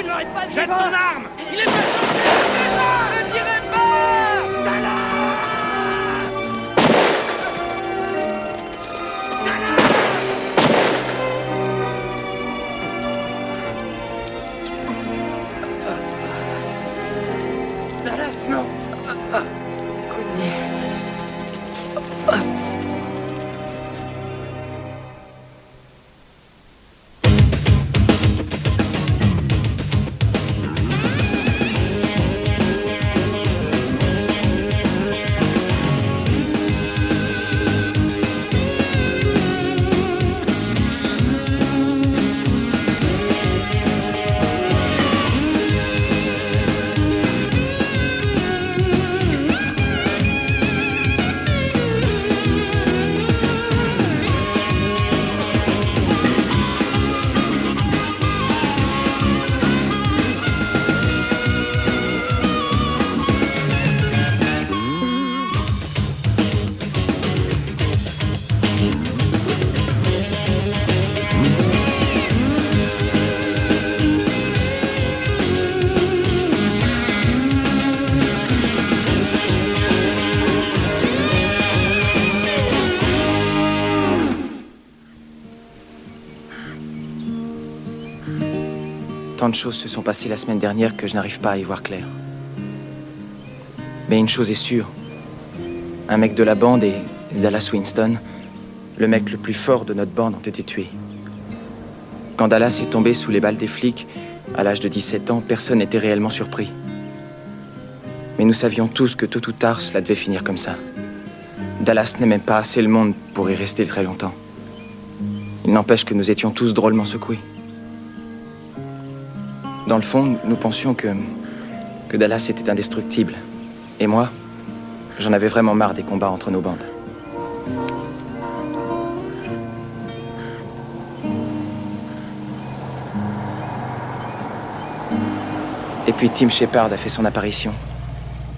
vous ne l'aurez pas Jette ton arme. Il est pas sorti. Ne tirez pas. Dallas, non. Tant de choses se sont passées la semaine dernière que je n'arrive pas à y voir clair. Mais une chose est sûre. Un mec de la bande et Dallas Winston, le mec le plus fort de notre bande, ont été tués. Quand Dallas est tombé sous les balles des flics, à l'âge de 17 ans, personne n'était réellement surpris. Mais nous savions tous que tôt ou tard, cela devait finir comme ça. Dallas n'aimait pas assez le monde pour y rester très longtemps. Il n'empêche que nous étions tous drôlement secoués. Dans le fond, nous pensions que Dallas était indestructible. Et moi, j'en avais vraiment marre des combats entre nos bandes. Et puis Tim Shepard a fait son apparition.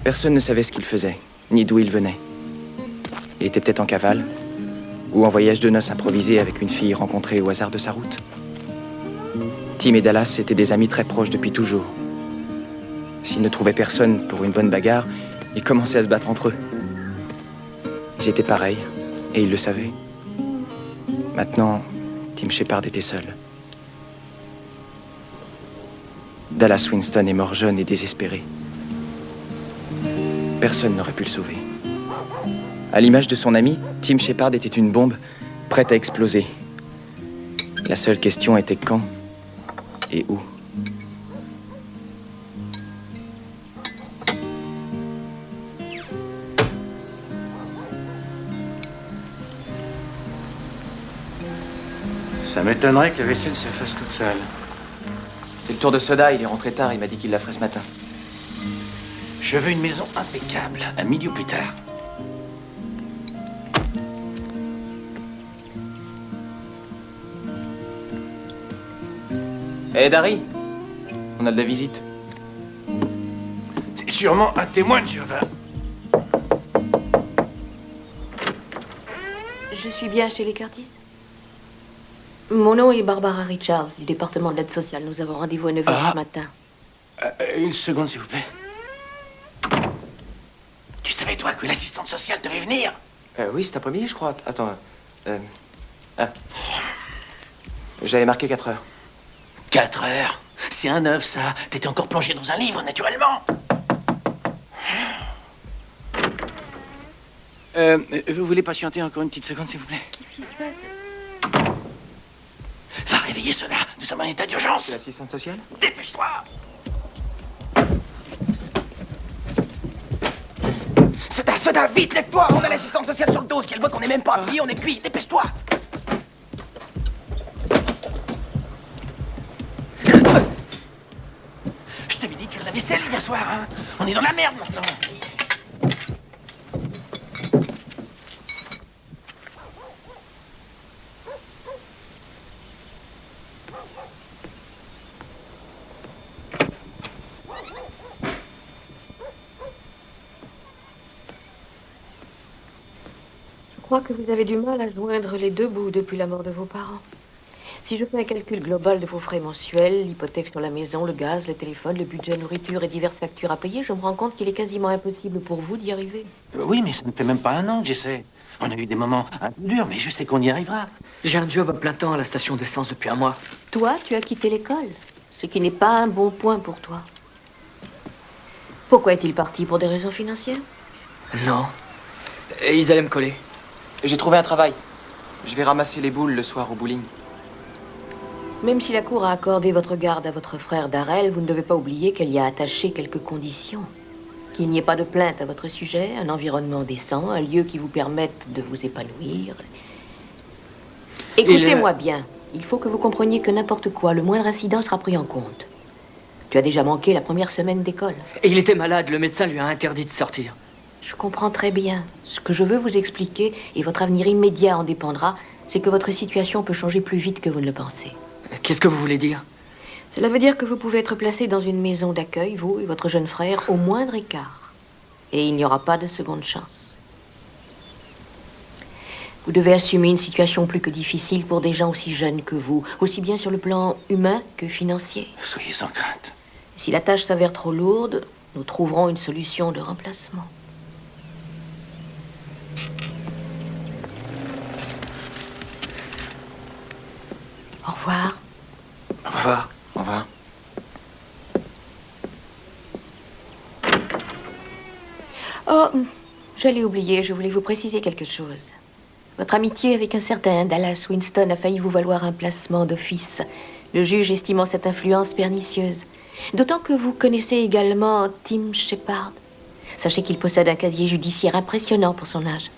Personne ne savait ce qu'il faisait, ni d'où il venait. Il était peut-être en cavale, ou en voyage de noces improvisé avec une fille rencontrée au hasard de sa route. Tim et Dallas étaient des amis très proches depuis toujours. S'ils ne trouvaient personne pour une bonne bagarre, ils commençaient à se battre entre eux. Ils étaient pareils, et ils le savaient. Maintenant, Tim Shepard était seul. Dallas Winston est mort jeune et désespéré. Personne n'aurait pu le sauver. À l'image de son ami, Tim Shepard était une bombe prête à exploser. La seule question était quand et où. Ça m'étonnerait que la vaisselle se fasse toute seule. C'est le tour de Soda, il est rentré tard, il m'a dit qu'il la ferait ce matin. Je veux une maison impeccable, un milieu plus tard. Hé, Dari, on a de la visite. C'est sûrement un témoin de Jéhovah. Je suis bien chez les Curtis? Mon nom est Barbara Richards, du département de l'aide sociale. Nous avons rendez-vous à 9h ce matin. Une seconde, s'il vous plaît. Tu savais, toi, que l'assistante sociale devait venir? Oui, cet après-midi, je crois. Attends. J'avais marqué 4 heures. 4 heures? C'est un œuf, ça. T'étais encore plongé dans un livre, naturellement. Vous voulez patienter encore une petite seconde, s'il vous plaît? Qu'est-ce qui se passe? Va réveiller Soda. Nous sommes en état d'urgence. C'est l'assistante sociale? Dépêche-toi. Soda, vite, lève-toi. On a l'assistante sociale sur le dos. Si elle voit qu'on n'est même pas habillés, on est cuit. Dépêche-toi. Je t'avais dit de faire la vaisselle hier soir, hein. On est dans la merde, maintenant. Je crois que vous avez du mal à joindre les deux bouts depuis la mort de vos parents. Si je fais un calcul global de vos frais mensuels, l'hypothèque sur la maison, le gaz, le téléphone, le budget nourriture et diverses factures à payer, je me rends compte qu'il est quasiment impossible pour vous d'y arriver. Oui, mais ça ne fait même pas un an que j'essaie. On a eu des moments un peu durs, mais je sais qu'on y arrivera. J'ai un job à plein temps à la station d'essence depuis un mois. Toi, tu as quitté l'école, ce qui n'est pas un bon point pour toi. Pourquoi est-il parti? Pour des raisons financières? Non. Et ils allaient me coller. J'ai trouvé un travail. Je vais ramasser les boules le soir au bowling. Même si la cour a accordé votre garde à votre frère Darrell, vous ne devez pas oublier qu'elle y a attaché quelques conditions. Qu'il n'y ait pas de plainte à votre sujet, un environnement décent, un lieu qui vous permette de vous épanouir. Écoutez-moi bien. Il faut que vous compreniez que n'importe quoi, le moindre incident sera pris en compte. Tu as déjà manqué la première semaine d'école. Et il était malade, le médecin lui a interdit de sortir. Je comprends très bien. Ce que je veux vous expliquer, et votre avenir immédiat en dépendra, c'est que votre situation peut changer plus vite que vous ne le pensez. Qu'est-ce que vous voulez dire? Cela veut dire que vous pouvez être placé dans une maison d'accueil, vous et votre jeune frère, au moindre écart. Et il n'y aura pas de seconde chance. Vous devez assumer une situation plus que difficile pour des gens aussi jeunes que vous, aussi bien sur le plan humain que financier. Soyez sans crainte. Si la tâche s'avère trop lourde, nous trouverons une solution de remplacement. Au revoir. Au revoir. Au revoir. Oh, j'allais oublier, je voulais vous préciser quelque chose. Votre amitié avec un certain Dallas Winston a failli vous valoir un placement d'office, le juge estimant cette influence pernicieuse. D'autant que vous connaissez également Tim Shepard. Sachez qu'il possède un casier judiciaire impressionnant pour son âge.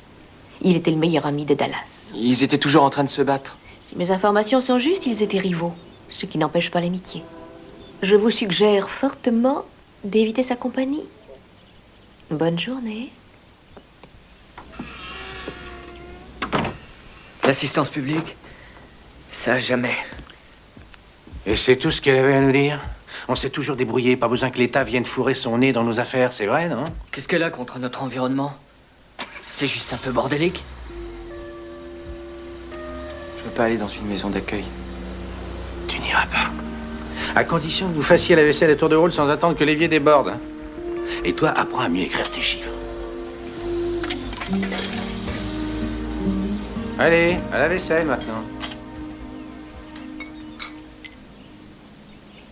Il était le meilleur ami de Dallas. Ils étaient toujours en train de se battre. Si mes informations sont justes, ils étaient rivaux, ce qui n'empêche pas l'amitié. Je vous suggère fortement d'éviter sa compagnie. Bonne journée. L'assistance publique, ça jamais. Et c'est tout ce qu'elle avait à nous dire? On s'est toujours débrouillé, pas besoin que l'État vienne fourrer son nez dans nos affaires, c'est vrai, non? Qu'est-ce qu'elle a contre notre environnement? C'est juste un peu bordélique. Je veux pas aller dans une maison d'accueil. Tu n'iras pas. À condition que vous fassiez la vaisselle à tour de rôle sans attendre que l'évier déborde. Et toi, apprends à mieux écrire tes chiffres. Allez, à la vaisselle maintenant.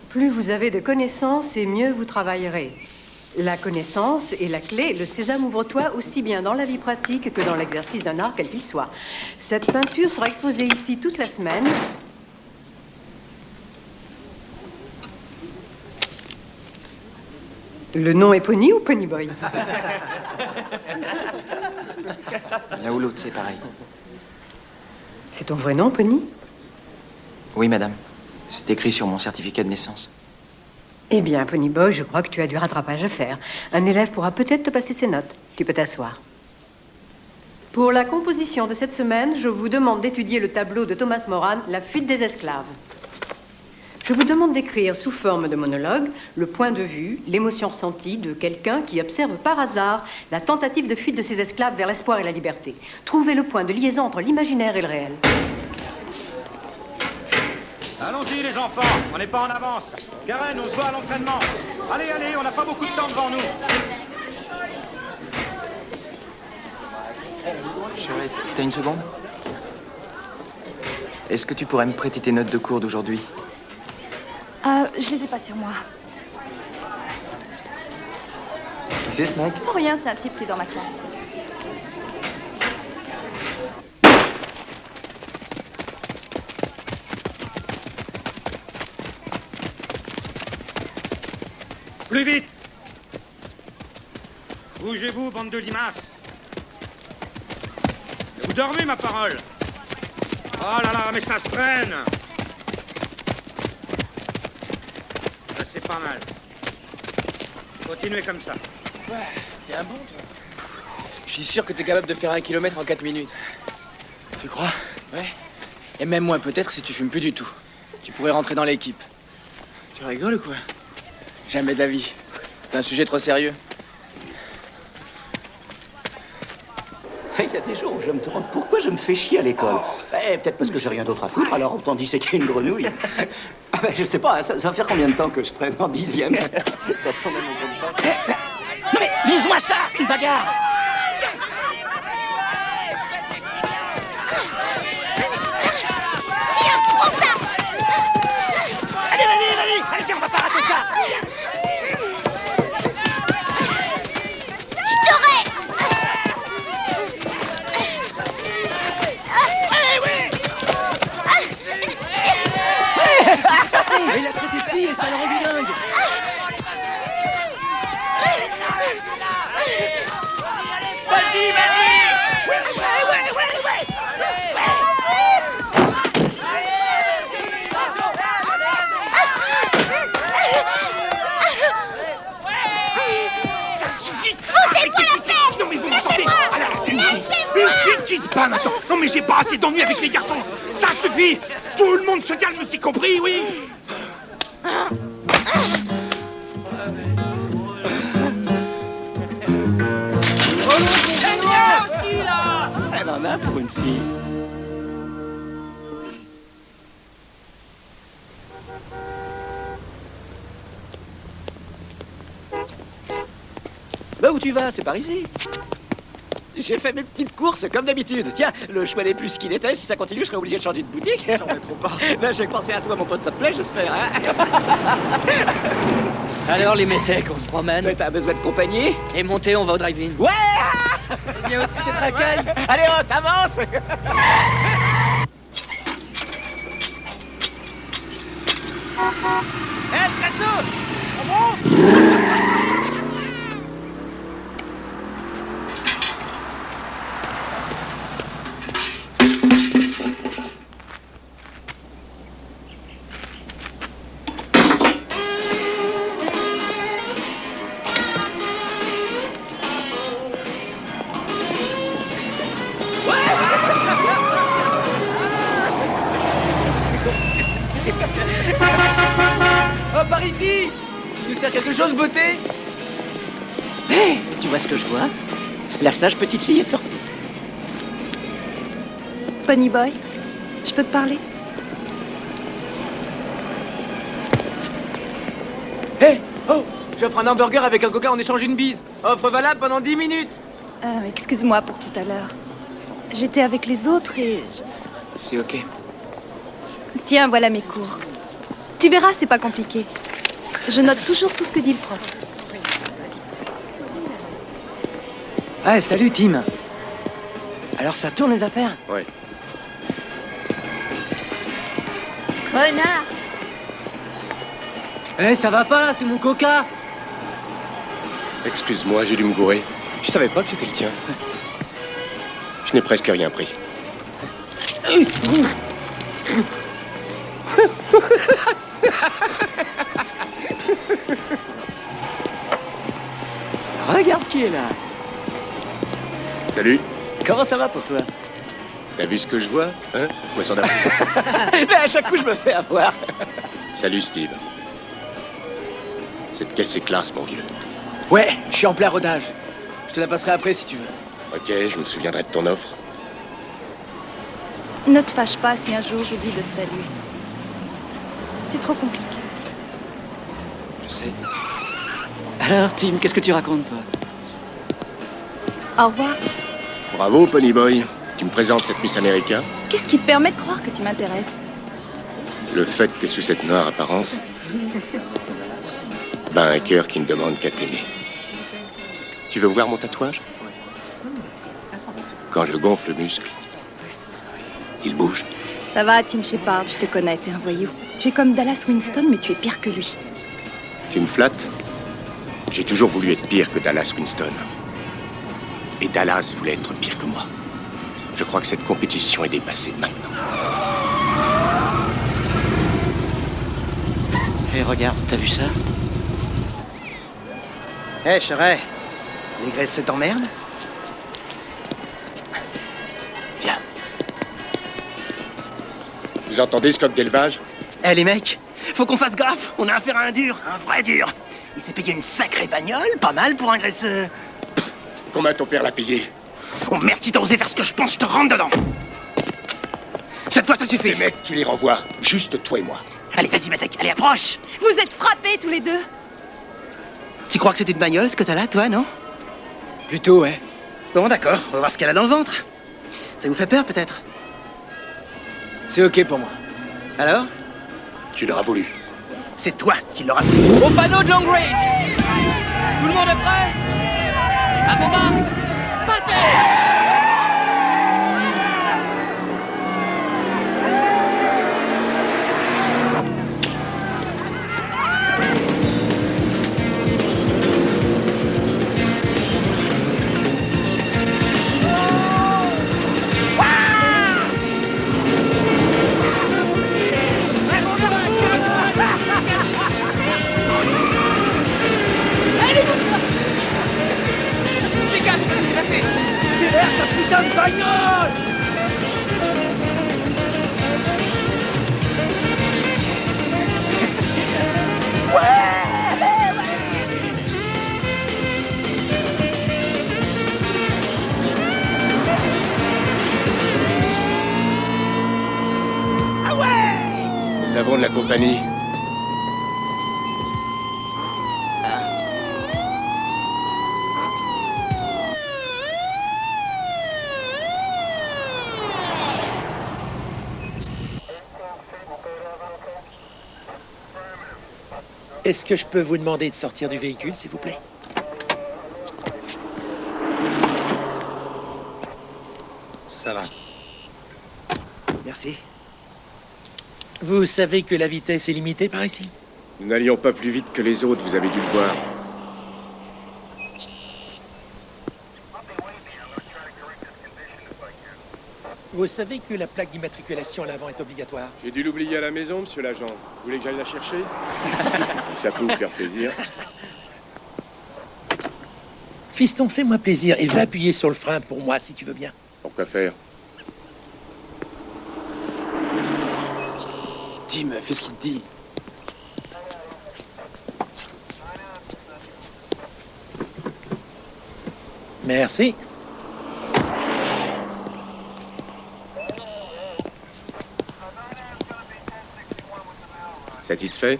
Plus vous avez de connaissances et mieux vous travaillerez. La connaissance est la clé. Le sésame ouvre-toi aussi bien dans la vie pratique que dans l'exercice d'un art quel qu'il soit. Cette peinture sera exposée ici toute la semaine. Le nom est Pony ou Ponyboy? L'un ou l'autre, c'est pareil. C'est ton vrai nom, Pony? Oui, madame. C'est écrit sur mon certificat de naissance. Eh bien, Ponyboy, je crois que tu as du rattrapage à faire. Un élève pourra peut-être te passer ses notes. Tu peux t'asseoir. Pour la composition de cette semaine, je vous demande d'étudier le tableau de Thomas Moran, La fuite des esclaves. Je vous demande d'écrire sous forme de monologue le point de vue, l'émotion ressentie de quelqu'un qui observe par hasard la tentative de fuite de ses esclaves vers l'espoir et la liberté. Trouvez le point de liaison entre l'imaginaire et le réel. Allons-y les enfants, on n'est pas en avance. Karen, on se voit à l'entraînement. Allez, allez, on n'a pas beaucoup de temps devant nous. Chérie, t'as une seconde? Est-ce que tu pourrais me prêter tes notes de cours d'aujourd'hui? Je les ai pas sur moi. Qui c'est ce mec? Pour rien, c'est un type qui est dans ma classe. Plus vite! Bougez-vous, bande de limaces. Vous dormez, ma parole. Oh là là, mais ça se traîne. Là, c'est pas mal. Continuez comme ça. Ouais, t'es un bon, toi. Je suis sûr que t'es capable de faire 1 kilomètre en 4 minutes. Tu crois? Ouais. Et même moins peut-être si tu fumes plus du tout. Tu pourrais rentrer dans l'équipe. Tu rigoles ou quoi? Jamais d'avis. C'est un sujet trop sérieux. Il y a des jours où je me demande pourquoi je me fais chier à l'école. Peut-être parce que j'ai rien d'autre à foutre, alors autant disséquer une grenouille. Je sais pas, ça va faire combien de temps que je traîne en 10e? Non mais, vise-moi ça! Une bagarre! Tiens, prends ça! Allez, vas-y! Allez, viens, on va pas rater ça! Je t'aurai! Il a traité de fille et ça l'a rendu dingue. Vas-y! Ça suffit! Foutez-moi la paix! Non mais vous m'entendez? Alors, une fille qui se bat maintenant! Non mais j'ai pas assez d'ennuis avec les garçons! Ça suffit! Tout le monde se calme, c'est compris, oui? Elle en a pour une fille. Bah où tu vas? C'est par ici. J'ai fait mes petites courses comme d'habitude. Tiens, le choix n'est plus ce qu'il était. Si ça continue, je serai obligé de changer de boutique. Ça va trop pas. Ben, j'ai pensé à toi, mon pote, ça te plaît, j'espère, hein? Alors, les métèques, on se promène. Mais t'as besoin de compagnie? Et monter, on va au drive-in. Ouais! Il y a aussi cette racaille. Allez, oh, t'avances! Hé, Picasso! Oh, par ici! Tu nous sers quelque chose, beauté? Hé, tu vois ce que je vois? La sage petite fille est de sortie. Pony Boy, je peux te parler? Hé! Oh! J'offre un hamburger avec un coca en échange d'une bise. Offre valable pendant 10 minutes. Excuse-moi pour tout à l'heure. J'étais avec les autres et... C'est ok. Tiens, voilà mes cours. Tu verras, c'est pas compliqué. Je note toujours tout ce que dit le prof. Ouais, salut, Tim. Alors, ça tourne les affaires? Ouais. Renard! Ça va pas, là, c'est mon coca. Excuse-moi, j'ai dû me gourer. Je savais pas que c'était le tien. Je n'ai presque rien pris. Regarde qui est là. Salut. Comment ça va pour toi? T'as vu ce que je vois, hein? Poisson d'avril. Mais à chaque coup, je me fais avoir. Salut, Steve. Cette caisse est classe, mon vieux. Ouais, je suis en plein rodage. Je te la passerai après si tu veux. Ok, je me souviendrai de ton offre. Ne te fâche pas si un jour j'oublie de te saluer. C'est trop compliqué. Je sais. Alors, Tim, qu'est-ce que tu racontes, toi? Au revoir. Bravo, Ponyboy. Tu me présentes cette Miss America? Qu'est-ce qui te permet de croire que tu m'intéresses? Le fait que sous cette noire apparence, ben un cœur qui ne demande qu'à t'aimer. Tu veux voir mon tatouage? Quand je gonfle le muscle, il bouge. Ça va, Tim Shepard, je te connais, t'es un voyou. Tu es comme Dallas Winston, mais tu es pire que lui. Tu me flattes? J'ai toujours voulu être pire que Dallas Winston. Et Dallas voulait être pire que moi. Je crois que cette compétition est dépassée maintenant. Hé, regarde, t'as vu ça? Hé, chérie, les graisses t'emmerdent? Viens. Vous entendez ce coq d'élevage? Eh les mecs, faut qu'on fasse gaffe, on a affaire à un dur, un vrai dur. Il s'est payé une sacrée bagnole, pas mal pour un graisseux. Combien ton père l'a payé? Oh merde, si t'as osé faire ce que je pense, je te rentre dedans. Cette fois, ça suffit. Les mecs, tu les renvoies. Juste toi et moi. Allez, vas-y, Matek, allez, approche. Vous êtes frappés tous les deux. Tu crois que c'est une bagnole, ce que t'as là, toi, non? Plutôt, ouais. Bon, d'accord, on va voir ce qu'elle a dans le ventre. Ça vous fait peur, peut-être? C'est ok pour moi. Alors? Tu l'auras voulu. C'est toi qui l'auras voulu. Au panneau de long range. Tout le monde est prêt? À vos marques, partez! Putain de bagnole! Ah ouais! Nous avons de la compagnie. Est-ce que je peux vous demander de sortir du véhicule, s'il vous plaît? Ça va. Merci. Vous savez que la vitesse est limitée par ici? Nous n'allions pas plus vite que les autres, vous avez dû le voir. Vous savez que la plaque d'immatriculation à l'avant est obligatoire? J'ai dû l'oublier à la maison, monsieur l'agent. Vous voulez que j'aille la chercher? Si ça peut vous faire plaisir. Fiston, fais-moi plaisir et va appuyer sur le frein pour moi, si tu veux bien. Pourquoi faire? Tim, fais ce qu'il te dit. Merci. Satisfait?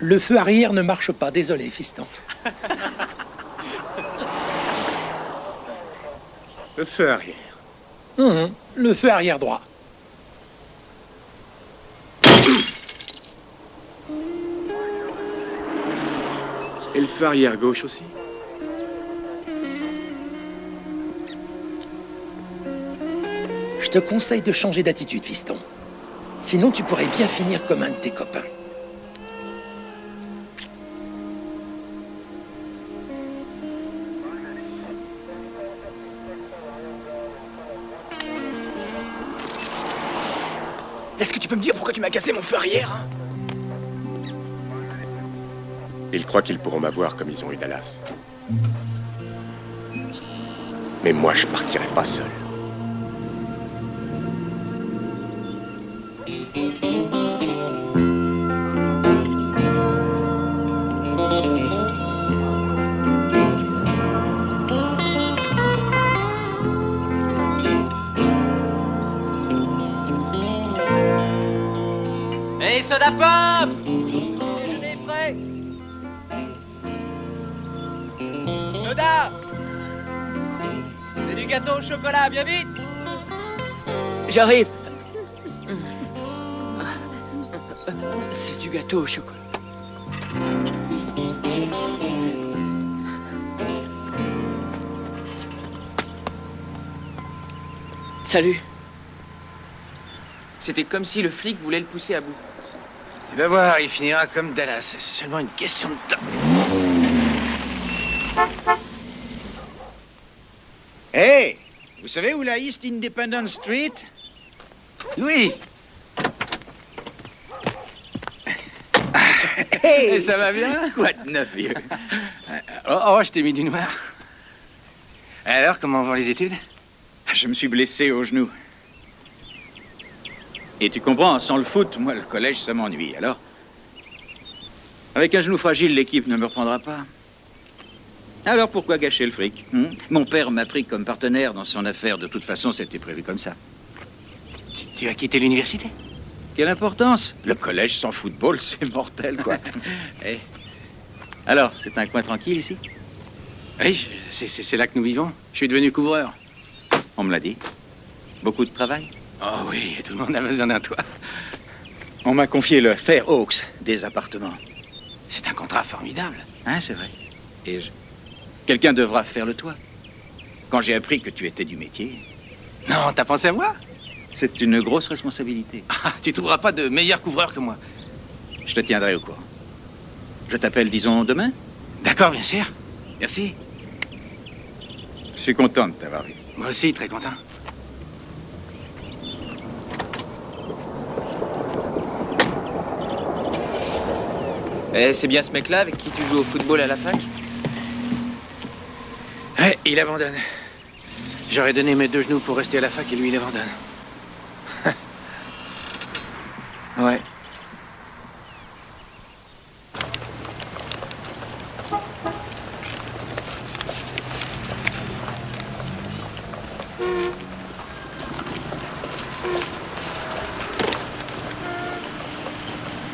Le feu arrière ne marche pas, désolé, fiston. Le feu arrière. Le feu arrière droit. Et le feu arrière gauche aussi? Je te conseille de changer d'attitude, fiston. Sinon, tu pourrais bien finir comme un de tes copains. Est-ce que tu peux me dire pourquoi tu m'as cassé mon feu arrière, hein? Ils croient qu'ils pourront m'avoir comme ils ont eu Dallas. Mais moi, je partirai pas seul. Hey, soda pop! Déjeuner prêt! Soda! C'est du gâteau au chocolat, bien vite! J'arrive. C'est du gâteau au chocolat. Salut. C'était comme si le flic voulait le pousser à bout. Tu vas voir, il finira comme Dallas. C'est seulement une question de temps. Hey! Vous savez où la East Independence Street? Oui. Hey! Ça va bien? Quoi de neuf, vieux? Oh, je t'ai mis du noir. Alors, comment vont les études? Je me suis blessé au genou. Et tu comprends, sans le foot, moi, le collège, ça m'ennuie. Alors, avec un genou fragile, l'équipe ne me reprendra pas. Alors pourquoi gâcher le fric? Mon père m'a pris comme partenaire dans son affaire. De toute façon, c'était prévu comme ça. Tu as quitté l'université? Quelle importance? Le collège sans football, c'est mortel, quoi. Alors, c'est un coin tranquille ici? Oui, c'est là que nous vivons. Je suis devenu couvreur. On me l'a dit. Beaucoup de travail? Oh oui, tout le monde a besoin d'un toit. On m'a confié le Fairhawks des appartements. C'est un contrat formidable. Hein, c'est vrai. Et quelqu'un devra faire le toit. Quand j'ai appris que tu étais du métier... Non, t'as pensé à moi? C'est une grosse responsabilité. Ah, tu trouveras pas de meilleur couvreur que moi. Je te tiendrai au courant. Je t'appelle, disons, demain? D'accord, bien sûr. Merci. Je suis content de t'avoir vu. Moi aussi, très content. Eh, c'est bien ce mec-là avec qui tu joues au football à la fac? Ouais, il abandonne. J'aurais donné mes 2 genoux pour rester à la fac et lui, il abandonne. Ouais.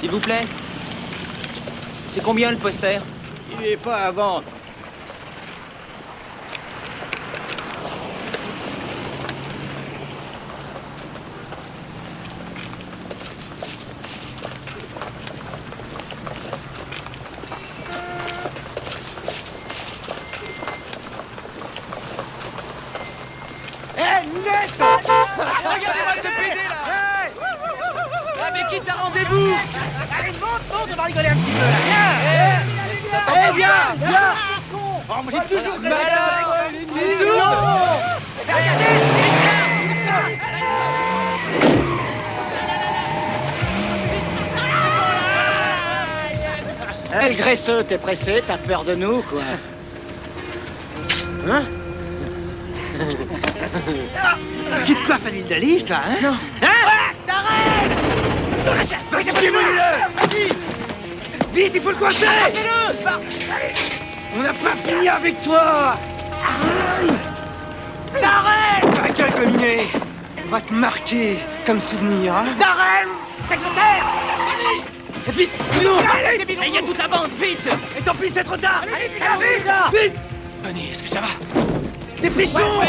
S'il vous plaît. C'est combien le poster? Il n'est pas à vendre. Regardez-moi ce PD là! Avec qui t'as rendez-vous? Allez, monte, on va rigoler un petit peu là! Viens! Viens! Oh, moi j'ai toujours rêvé de t'es sourd! Hey, le graisseux, t'es pressé, t'as peur de nous, quoi. Hein? Petite coiffe à l'huile d'olive, toi, hein? Non. Hein? T'arrêtes! Vas-y! Vite, il faut le coincer! On n'a pas fini avec toi! T'arrêtes! Ta gueule, gominé! On va te marquer comme souvenir, hein? Darren! Fais sur terre! Vite! Non! Allez! Il y a toute la bande, vite! Et tant pis, c'est trop tard! Allez, vite! Vite! Bonnie, est-ce que ça va? Dépêchons!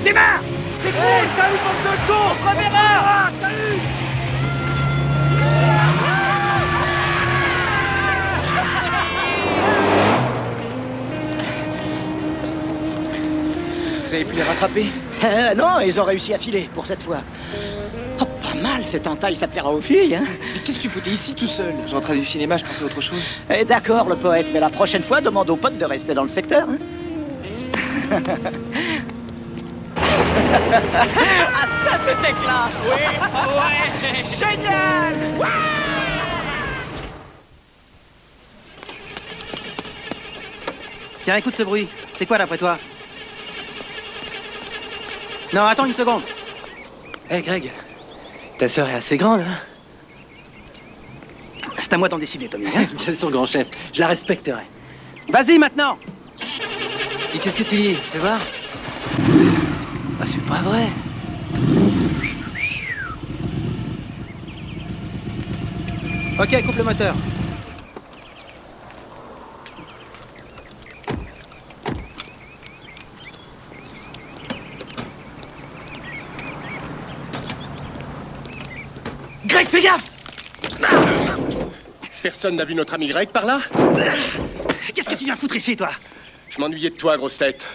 Démarre! C'est cool! Salut, bande de cons! On se reverra! Salut! Vous avez pu les rattraper? Non, ils ont réussi à filer, pour cette fois. Oh, pas mal, cette entaille, ça plaira aux filles, hein? Mais qu'est-ce que tu foutais ici tout seul? Je rentrais du cinéma, je pensais à autre chose. Eh, d'accord, le poète, mais la prochaine fois, demande aux potes de rester dans le secteur, hein? Ah, ça, c'était classe! Oui, ouais! Génial! Ouais! Tiens, écoute ce bruit. C'est quoi d'après toi? Non, attends une seconde. Hé, Greg, ta sœur est assez grande, hein? C'est à moi d'en décider, Tommy. Hein? Bien sûr, grand chef. Je la respecterai. Vas-y, maintenant! Et qu'est-ce que tu dis? Fais voir. Ah, c'est pas vrai. Ok, coupe le moteur. Greg, fais gaffe! Personne n'a vu notre ami Greg par là? Qu'est-ce que tu viens foutre ici, toi? Je m'ennuyais de toi, grosse tête.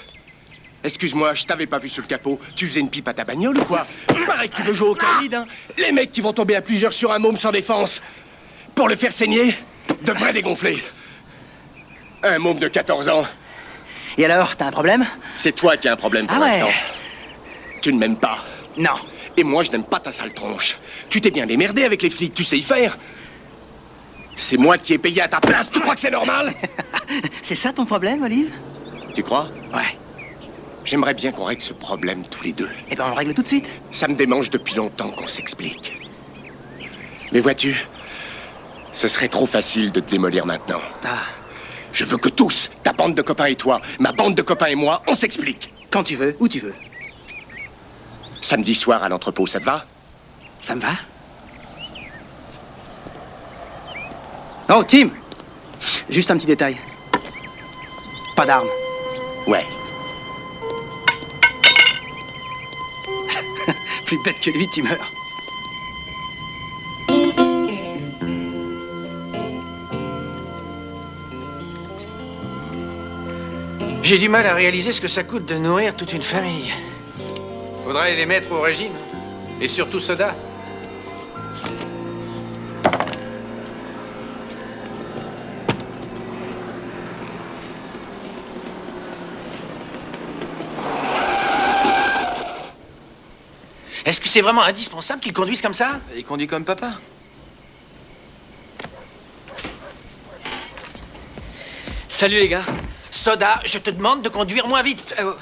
Excuse-moi, je t'avais pas vu sous le capot. Tu faisais une pipe à ta bagnole ou quoi? Pareil que tu veux jouer au canide, hein? Les mecs qui vont tomber à plusieurs sur un môme sans défense. Pour le faire saigner, devrait dégonfler. Un môme de 14 ans. Et alors, t'as un problème? C'est toi qui as un problème pour l'instant. Tu ne m'aimes pas. Non. Et moi, je n'aime pas ta sale tronche. Tu t'es bien démerdé avec les flics, tu sais y faire. C'est moi qui ai payé à ta place, tu crois que c'est normal? C'est ça ton problème, Olive? Tu crois? Ouais. J'aimerais bien qu'on règle ce problème tous les deux. Eh ben, on le règle tout de suite. Ça me démange depuis longtemps qu'on s'explique. Mais vois-tu, ce serait trop facile de te démolir maintenant. Ah. Je veux que tous, ta bande de copains et toi, ma bande de copains et moi, on s'explique. Quand tu veux, où tu veux. Samedi soir à l'entrepôt, ça te va? Ça me va? Oh, Tim! Juste un petit détail. Pas d'armes. Ouais. Plus bête que lui, tu meurs. J'ai du mal à réaliser ce que ça coûte de nourrir toute une famille. Faudrait les mettre au régime. Et surtout soda. Est-ce que c'est vraiment indispensable qu'ils conduisent comme ça? Il conduit comme papa. Salut les gars. Soda, je te demande de conduire moins vite. Où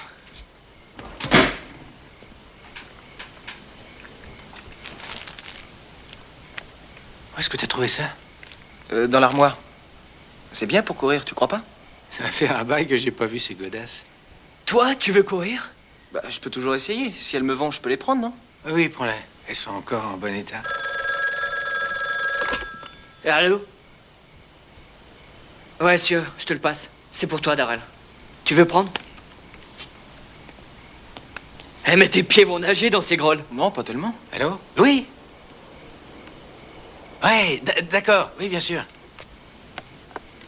est-ce que t'as trouvé ça? Dans l'armoire. C'est bien pour courir, tu crois pas? Ça fait un bail que j'ai pas vu ces godasses. Toi, tu veux courir? Bah, je peux toujours essayer. Si elles me vendent, je peux les prendre, non? Oui, prends-les. Elles sont encore en bon état. Allô? Ouais, sûr, je te le passe. C'est pour toi, Darrell. Tu veux prendre? Eh, mais tes pieds vont nager dans ces grolles. Non, pas tellement. Allô? Oui? Ouais, d'accord. Oui, bien sûr.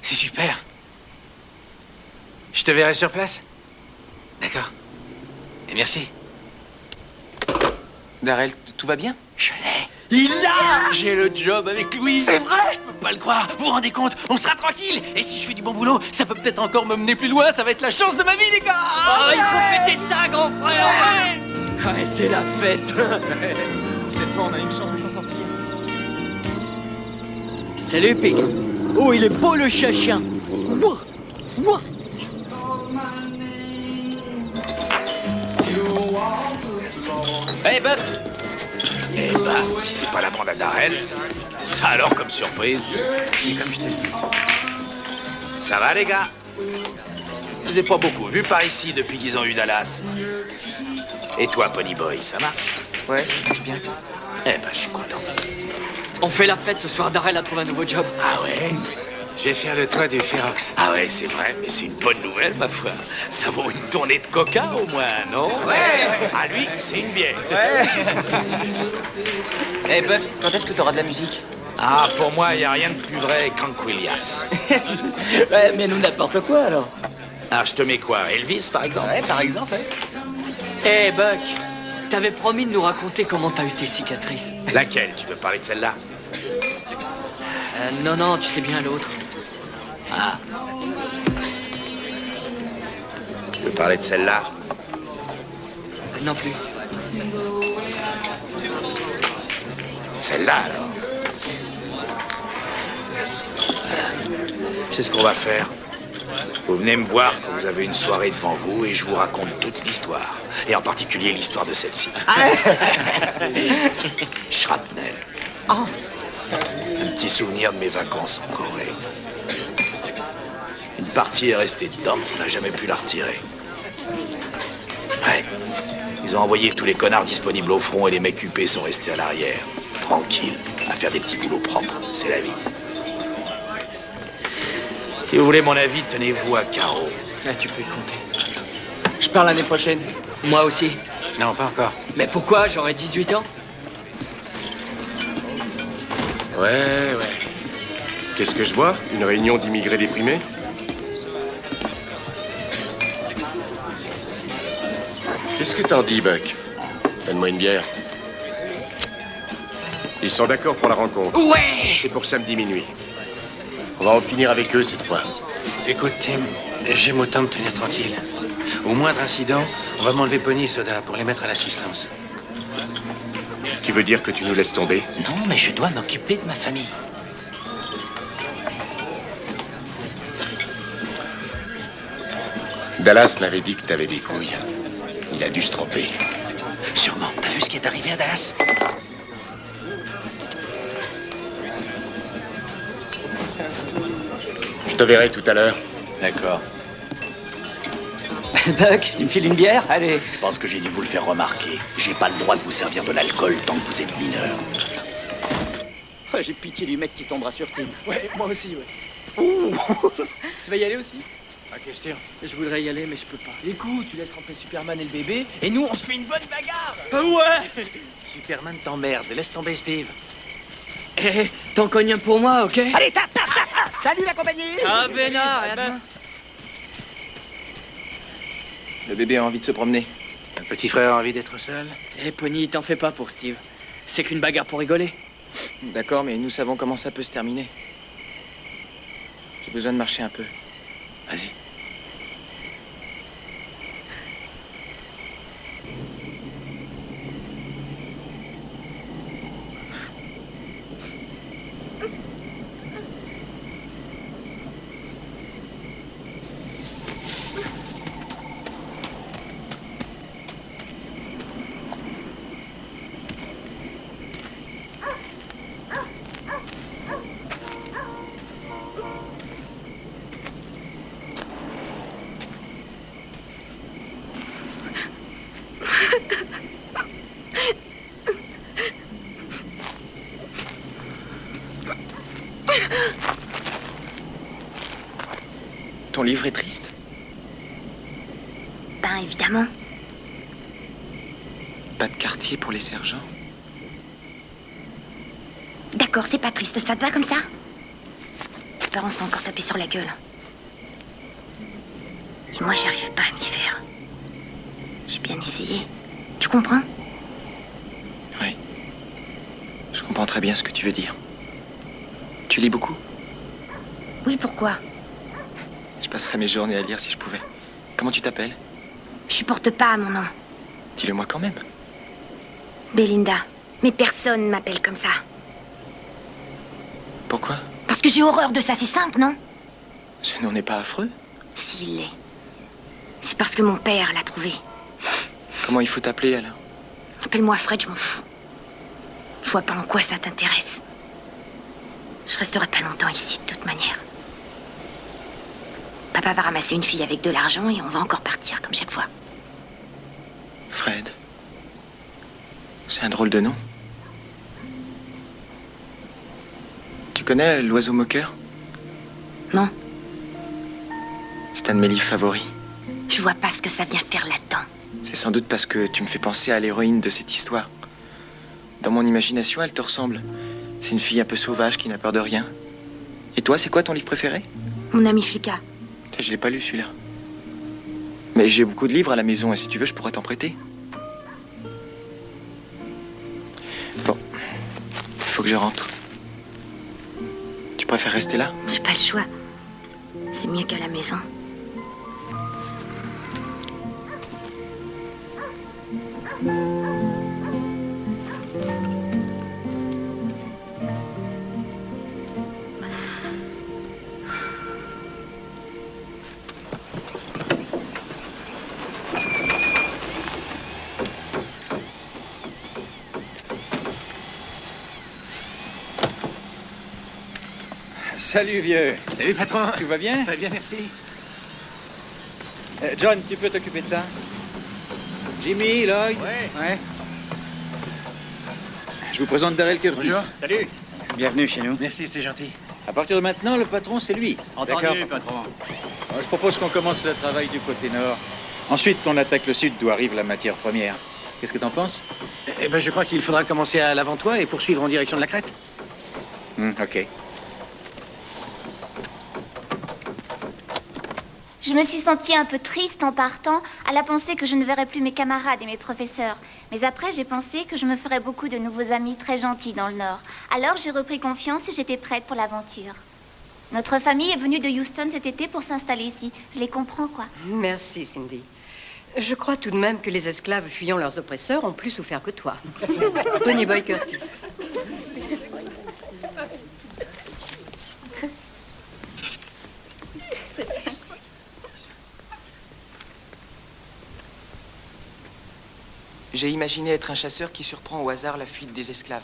C'est super. Je te verrai sur place? D'accord. Et merci. Darrell, tout va bien? Je l'ai. Il l'a! J'ai le job avec Louise. C'est vrai? Je peux pas le croire. Vous vous rendez compte? On sera tranquille. Et si je fais du bon boulot, ça peut peut-être encore me mener plus loin. Ça va être la chance de ma vie, les gars! Oh, il faut fêter ça, grand frère! Ouais, c'est la fête. Cette fois, on a une chance de s'en sortir. Salut, Pig. Oh, il est beau, le chien. Mouah! Mouah! Hey, Buck! Eh ben, si c'est pas la bande à Darrell, ça alors comme surprise, c'est comme je te le dis. Ça va, les gars? Je vous ai pas beaucoup vu par ici depuis qu'ils ont eu Dallas. Et toi, Ponyboy, ça marche? Ouais, ça marche bien. Eh ben, je suis content. On fait la fête ce soir, Darrell a trouvé un nouveau job. Ah ouais? Je vais faire le toit du Ferox. Ah ouais, c'est vrai, mais c'est une bonne nouvelle, ma foi. Ça vaut une tournée de coca, au moins, non? Ouais! À lui, c'est une bière. Ouais! Eh, Buck, quand est-ce que t'auras de la musique? Ah, pour moi, il n'y a rien de plus vrai qu'Hank Williams. Ouais, mais nous, n'importe quoi, alors. Alors, je te mets quoi? Elvis, par exemple? Ouais, par exemple, ouais. Eh, Buck, t'avais promis de nous raconter comment t'as eu tes cicatrices. Laquelle? Tu veux parler de celle-là? Non, non, tu sais bien l'autre. Ah. Tu veux parler de celle-là? Non plus. Celle-là, alors? C'est ce qu'on va faire. Vous venez me voir quand vous avez une soirée devant vous et je vous raconte toute l'histoire. Et en particulier l'histoire de celle-ci. Shrapnel. Oh. Un petit souvenir de mes vacances en Corée. Une partie est restée dedans, on n'a jamais pu la retirer. Ouais. Ils ont envoyé tous les connards disponibles au front et les mecs huppés sont restés à l'arrière. Tranquilles, à faire des petits boulots propres. C'est la vie. Si vous voulez mon avis, tenez-vous à carreau. Ah, tu peux y compter. Je pars l'année prochaine. Moi aussi. Non, pas encore. Mais pourquoi? J'aurai 18 ans. Ouais. Qu'est-ce que je vois? Une réunion d'immigrés déprimés? Qu'est-ce que t'en dis, Buck? Donne-moi une bière. Ils sont d'accord pour la rencontre. Ouais! C'est pour samedi minuit. On va en finir avec eux cette fois. Écoute, Tim, j'aime autant me tenir tranquille. Au moindre incident, on va m'enlever Pony et Soda pour les mettre à l'assistance. Tu veux dire que tu nous laisses tomber? Non, mais je dois m'occuper de ma famille. Dallas m'avait dit que t'avais des couilles. Il a dû se tromper. Sûrement. T'as vu ce qui est arrivé à Dallas? Je te verrai tout à l'heure. D'accord. Buck, tu me files une bière? Allez. Je pense que j'ai dû vous le faire remarquer. J'ai pas le droit de vous servir de l'alcool tant que vous êtes mineur. Oh, j'ai pitié du mec qui tombera sur Tim. Ouais, moi aussi, ouais. Ouh. Tu vas y aller aussi? Pas question. Je voudrais y aller, mais je peux pas. Écoute, tu laisses rentrer Superman et le bébé, et nous, on se fait une bonne bagarre. Ah ouais. Superman t'emmerde. Laisse tomber, Steve. Eh, t'en cognes un pour moi, ok? Allez, tape, tape, tape, tape. Salut la compagnie. Ah, Bénard, rien de moins. Le bébé a envie de se promener. Le petit frère a envie d'être seul. Eh, Pony, t'en fais pas pour Steve. C'est qu'une bagarre pour rigoler. D'accord, mais nous savons comment ça peut se terminer. J'ai besoin de marcher un peu. Vas-y. Ton livre est triste? Ben, évidemment. Pas de quartier pour les sergents? D'accord, c'est pas triste, ça te va comme ça? Tes parents sont encore tapés sur la gueule. Et moi, j'arrive pas à m'y faire. J'ai bien essayé. Tu comprends? Oui. Je comprends très bien ce que tu veux dire. Tu lis beaucoup? Oui, pourquoi? Je passerais mes journées à lire si je pouvais. Comment tu t'appelles? Je supporte pas mon nom. Dis-le-moi quand même. Belinda. Mais personne m'appelle comme ça. Pourquoi? Parce que j'ai horreur de ça, c'est simple, non? Ce nom n'est pas affreux. S'il l'est. C'est parce que mon père l'a trouvé. Comment il faut t'appeler alors? Appelle-moi Fred, je m'en fous. Je vois pas en quoi ça t'intéresse. Je resterai pas longtemps ici, de toute manière. Papa va ramasser une fille avec de l'argent et on va encore partir, comme chaque fois. Fred. C'est un drôle de nom. Tu connais l'oiseau moqueur? Non. C'est un de mes livres favoris. Je vois pas ce que ça vient faire là-dedans. C'est sans doute parce que tu me fais penser à l'héroïne de cette histoire. Dans mon imagination, elle te ressemble. C'est une fille un peu sauvage qui n'a peur de rien. Et toi, c'est quoi ton livre préféré? Mon ami Flicka. Je l'ai pas lu celui-là. Mais j'ai beaucoup de livres à la maison et si tu veux, je pourrais t'en prêter. Bon, il faut que je rentre. Tu préfères rester là? J'ai pas le choix. C'est mieux qu'à la maison. Salut, vieux. Salut, patron. Tout va bien? Très bien, merci. John, tu peux t'occuper de ça? Jimmy, Lloyd? Ouais. Je vous présente Darrell Curtis. Bonjour. Salut. Bienvenue chez nous. Merci, c'est gentil. À partir de maintenant, le patron, c'est lui. Entendu, D'accord, patron. Alors, je propose qu'on commence le travail du côté nord. Ensuite, on attaque le sud d'où arrive la matière première. Qu'est-ce que t'en penses? Eh ben, je crois qu'il faudra commencer à l'avant-toit et poursuivre en direction de la crête. Ok. Je me suis sentie un peu triste en partant à la pensée que je ne verrais plus mes camarades et mes professeurs. Mais après, j'ai pensé que je me ferais beaucoup de nouveaux amis très gentils dans le Nord. Alors j'ai repris confiance et j'étais prête pour l'aventure. Notre famille est venue de Houston cet été pour s'installer ici. Je les comprends, quoi. Merci, Cindy. Je crois tout de même que les esclaves fuyant leurs oppresseurs ont plus souffert que toi. Pony Boy Curtis. J'ai imaginé être un chasseur qui surprend au hasard la fuite des esclaves.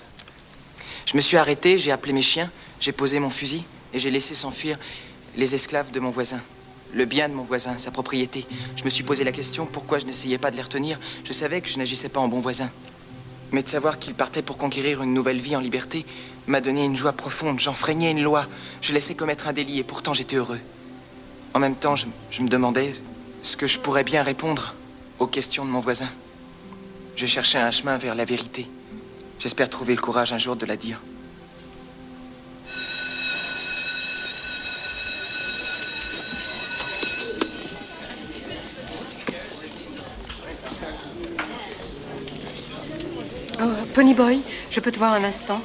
Je me suis arrêté, j'ai appelé mes chiens, j'ai posé mon fusil et j'ai laissé s'enfuir les esclaves de mon voisin. le bien de mon voisin, sa propriété. Je me suis posé la question pourquoi je n'essayais pas de les retenir. Je savais que je n'agissais pas en bon voisin. Mais de savoir qu'il partait pour conquérir une nouvelle vie en liberté m'a donné une joie profonde. J'enfreignais une loi. Je laissais commettre un délit et pourtant j'étais heureux. En même temps, je me demandais ce que je pourrais bien répondre aux questions de mon voisin. Je cherchais un chemin vers la vérité. J'espère trouver le courage un jour de la dire. Oh, Ponyboy, je peux te voir un instant?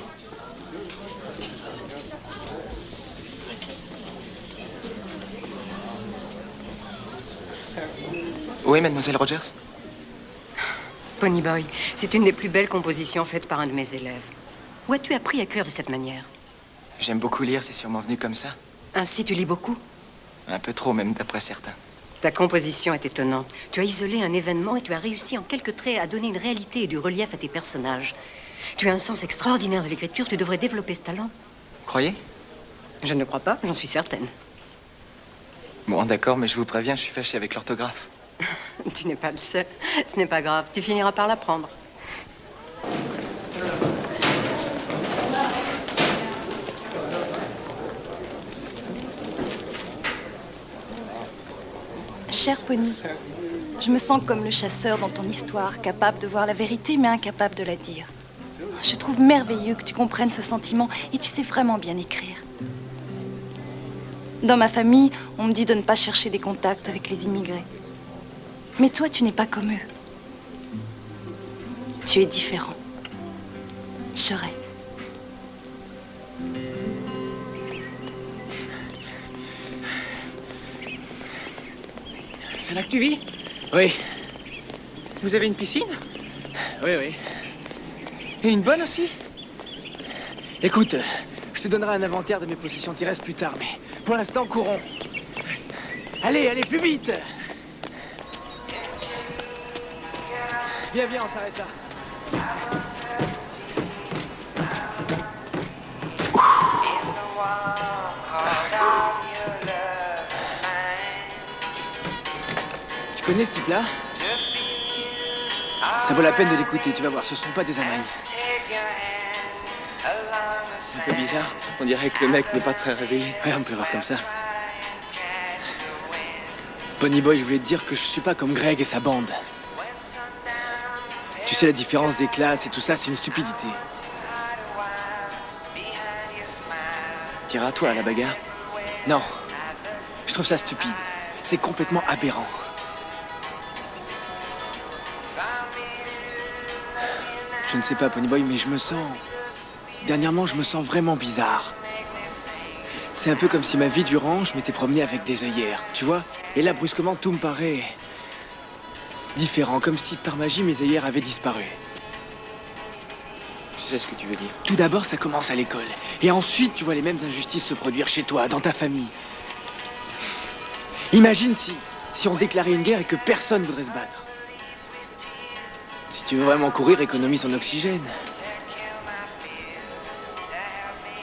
Oui, mademoiselle Rogers? Ponyboy, c'est une des plus belles compositions faites par un de mes élèves. Où as-tu appris à écrire de cette manière? J'aime beaucoup lire, c'est sûrement venu comme ça. Ainsi, tu lis beaucoup? Un peu trop, même d'après certains. Ta composition est étonnante. Tu as isolé un événement et tu as réussi en quelques traits à donner une réalité et du relief à tes personnages. Tu as un sens extraordinaire de l'écriture, tu devrais développer ce talent. Croyez? Je ne crois pas, j'en suis certaine. Bon, d'accord, mais je vous préviens, je suis fâché avec l'orthographe. Tu n'es pas le seul. Ce n'est pas grave, tu finiras par l'apprendre. Cher Pony, je me sens comme le chasseur dans ton histoire, capable de voir la vérité mais incapable de la dire. Je trouve merveilleux que tu comprennes ce sentiment et tu sais vraiment bien écrire. Dans ma famille, on me dit de ne pas chercher des contacts avec les immigrés. Mais toi, tu n'es pas comme eux. Tu es différent. Serais. C'est là que tu vis? Oui. Vous avez une piscine? Oui, oui. Et une bonne aussi? Écoute, je te donnerai un inventaire de mes possessions terrestres plus tard, mais pour l'instant, courons. Allez, allez, plus vite! Viens, viens, on s'arrête là. Tu connais ce type-là? Ça vaut la peine de l'écouter, tu vas voir, ce sont pas des âneries. C'est un peu bizarre, on dirait que le mec n'est pas très réveillé. Ouais, on peut le voir comme ça. Ponyboy, je voulais te dire que je suis pas comme Greg et sa bande. Tu sais, la différence des classes et tout ça, c'est une stupidité. T'iras toi à la bagarre? Non. Je trouve ça stupide. C'est complètement aberrant. Je ne sais pas, Ponyboy, mais je me sens... Dernièrement, je me sens vraiment bizarre. C'est un peu comme si ma vie durant, je m'étais promené avec des œillères, tu vois? Et là, brusquement, tout me paraît... différent, comme si par magie mes œillères avaient disparu. Je sais ce que tu veux dire. Tout d'abord, ça commence à l'école. Et ensuite, tu vois les mêmes injustices se produire chez toi, dans ta famille. Imagine si on déclarait une guerre et que personne voudrait se battre. Si tu veux vraiment courir, économise son oxygène.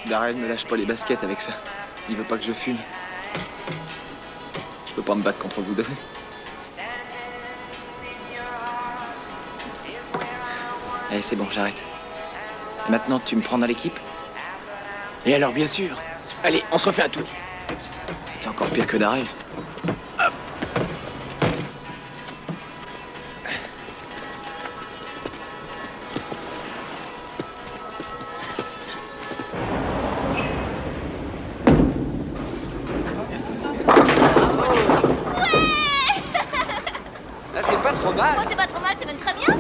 Darrell ne lâche pas les baskets avec ça. Il veut pas que je fume. Je peux pas me battre contre vous deux. Allez, c'est bon, j'arrête. Et maintenant, tu me prends dans l'équipe? Et alors, bien sûr. Allez, on se refait un tour. T'es encore pire que Darrell. Là, c'est pas trop mal. Oh, c'est pas trop mal, c'est même très bien.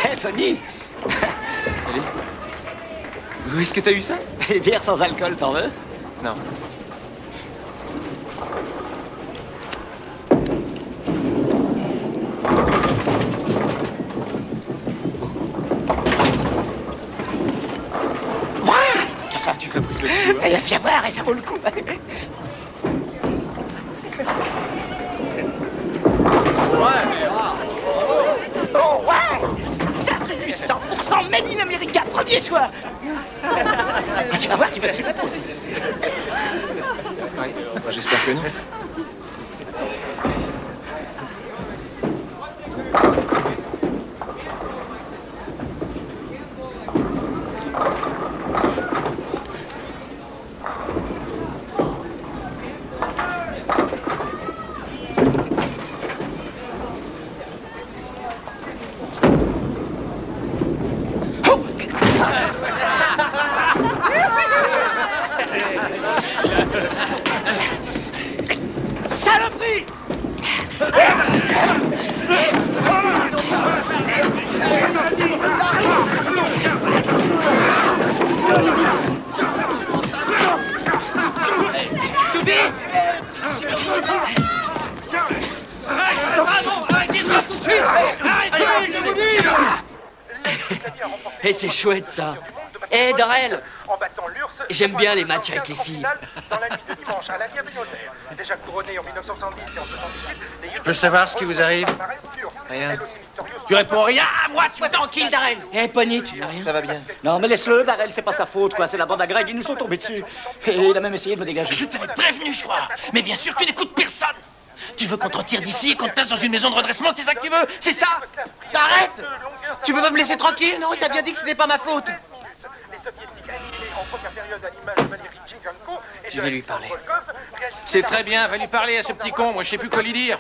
Hé, Tony! Salut. Où est-ce que t'as eu ça? Les bières sans alcool, t'en veux? Non. Qu'est-ce que tu fabriques là-dessus? Eh, viens voir, et ça vaut le coup. Made in America, premier choix. Ah, tu vas voir, tu vas t'y mettre aussi. Oui, j'espère que non. Saloperie! Tout vite! Arrêtez ça tout de suite! Arrêtez, je vous dis! Et c'est chouette ça. Hé, Darrell! J'aime bien les matchs avec les filles. Dans la nuit de dimanche à l'India Buenos Aires. Déjà couronné en 1970 et en 78, Je peux savoir ce qui vous arrive? Rien. Tu réponds rien à moi, sois tranquille, Darrell. Hé, Pony, tu n'as rien? Ça va bien. Non, mais laisse-le, Darrell, c'est pas sa faute, quoi. C'est la bande à Greg, ils nous sont tombés dessus. Et il a même essayé de me dégager. Je t'avais prévenu, je crois. Mais bien sûr, tu n'écoutes personne. Tu veux qu'on te retire d'ici et qu'on te place dans une maison de redressement, c'est ça que tu veux? C'est ça? Arrête! Tu veux pas me laisser tranquille? Non, t'as bien dit que ce n'est pas ma faute. Je vais lui parler. C'est très bien, va lui parler à ce petit con, moi je sais plus quoi lui dire.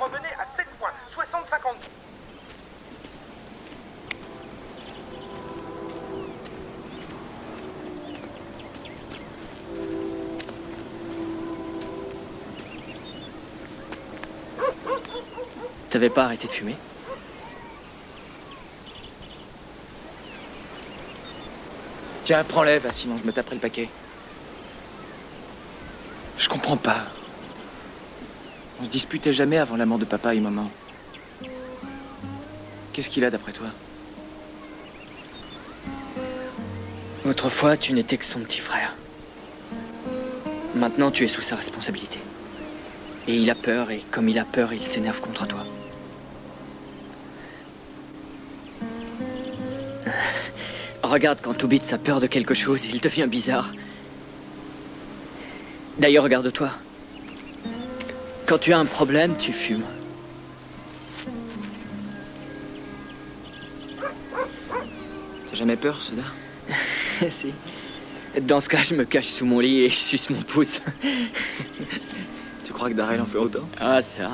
T'avais pas arrêté de fumer? Tiens, prends-les, va, sinon je me taperai le paquet. Je comprends pas. On se disputait jamais avant la mort de papa et maman. Qu'est-ce qu'il a d'après toi? Autrefois, tu n'étais que son petit frère. Maintenant, tu es sous sa responsabilité. Et il a peur, et comme il a peur, il s'énerve contre toi. Regarde, quand Toubitz a peur de quelque chose, il devient bizarre. D'ailleurs, regarde-toi. Quand tu as un problème, tu fumes. T'as jamais peur, Soda? Si. Dans ce cas, je me cache sous mon lit et je suce mon pouce. Tu crois que Darrell en fait autant? Ah, ça.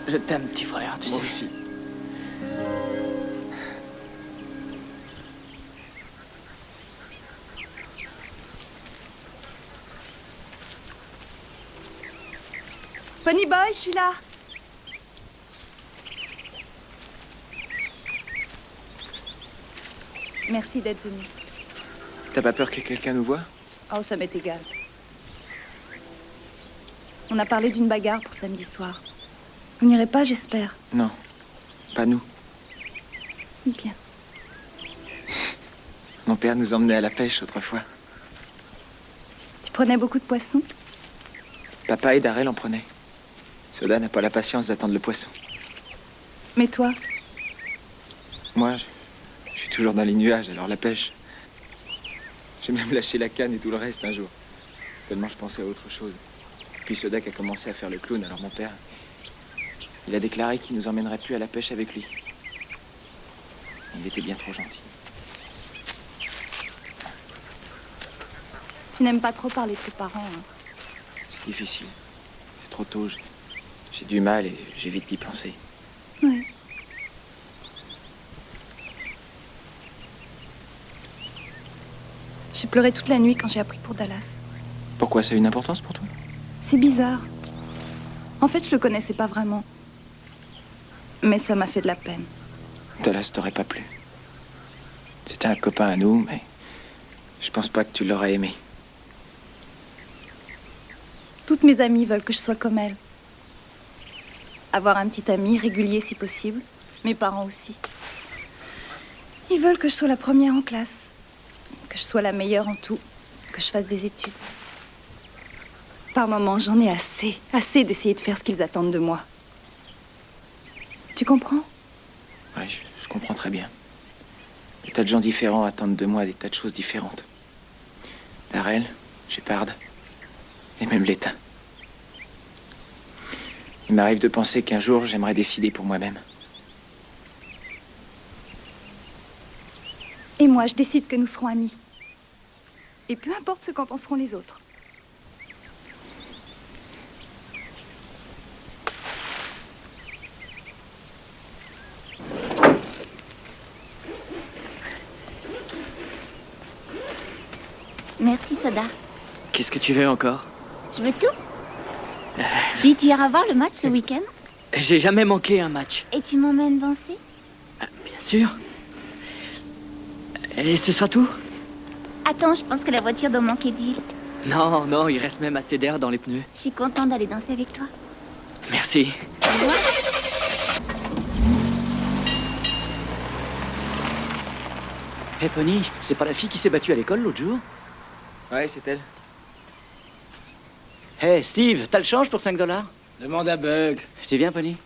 Je t'aime, petit frère, tu sais. Moi aussi. Ponyboy, je suis là. Merci d'être venu. T'as pas peur que quelqu'un nous voie? Oh, ça m'est égal. On a parlé d'une bagarre pour samedi soir. Vous n'irez pas, j'espère. Non, pas nous. Bien. Mon père nous emmenait à la pêche autrefois. Tu prenais beaucoup de poissons? Papa et Darrell en prenaient. Soda n'a pas la patience d'attendre le poisson. Mais toi? Moi, je suis toujours dans les nuages, alors la pêche. J'ai même lâché la canne et tout le reste un jour. Tellement je pensais à autre chose. Puis Soda a commencé à faire le clown, alors mon père, il a déclaré qu'il nous emmènerait plus à la pêche avec lui. Il était bien trop gentil. Tu n'aimes pas trop parler de tes parents, hein? C'est difficile. C'est trop tôt. J'ai du mal et j'évite d'y penser. Oui. J'ai pleuré toute la nuit quand j'ai appris pour Dallas. Pourquoi? Ça a une importance pour toi? C'est bizarre. En fait, je le connaissais pas vraiment. Mais ça m'a fait de la peine. Dallas t'aurait pas plu. C'était un copain à nous, mais je pense pas que tu l'aurais aimé. Toutes mes amies veulent que je sois comme elle. Avoir un petit ami régulier si possible. Mes parents aussi. Ils veulent que je sois la première en classe. Que je sois la meilleure en tout. Que je fasse des études. Par moments, j'en ai assez. Assez d'essayer de faire ce qu'ils attendent de moi. Tu comprends? Ouais, je comprends très bien. Des tas de gens différents attendent de moi des tas de choses différentes. Darrell, Shepard, et même l'État. Il m'arrive de penser qu'un jour, j'aimerais décider pour moi-même. Et moi, je décide que nous serons amis. Et peu importe ce qu'en penseront les autres. Merci, Soda. Qu'est-ce que tu veux encore? Je veux tout. Dis, tu iras voir le match ce week-end? J'ai jamais manqué un match. Et tu m'emmènes danser? Bien sûr. Et ce sera tout? Attends, je pense que la voiture doit manquer d'huile. Non, non, il reste même assez d'air dans les pneus. Je suis contente d'aller danser avec toi. Merci. Au revoir. Hé, Pony, c'est pas la fille qui s'est battue à l'école l'autre jour? Ouais, c'est elle. Hé, Steve, t'as le change pour 5 $? Demande à Bug. Tu viens, Pony?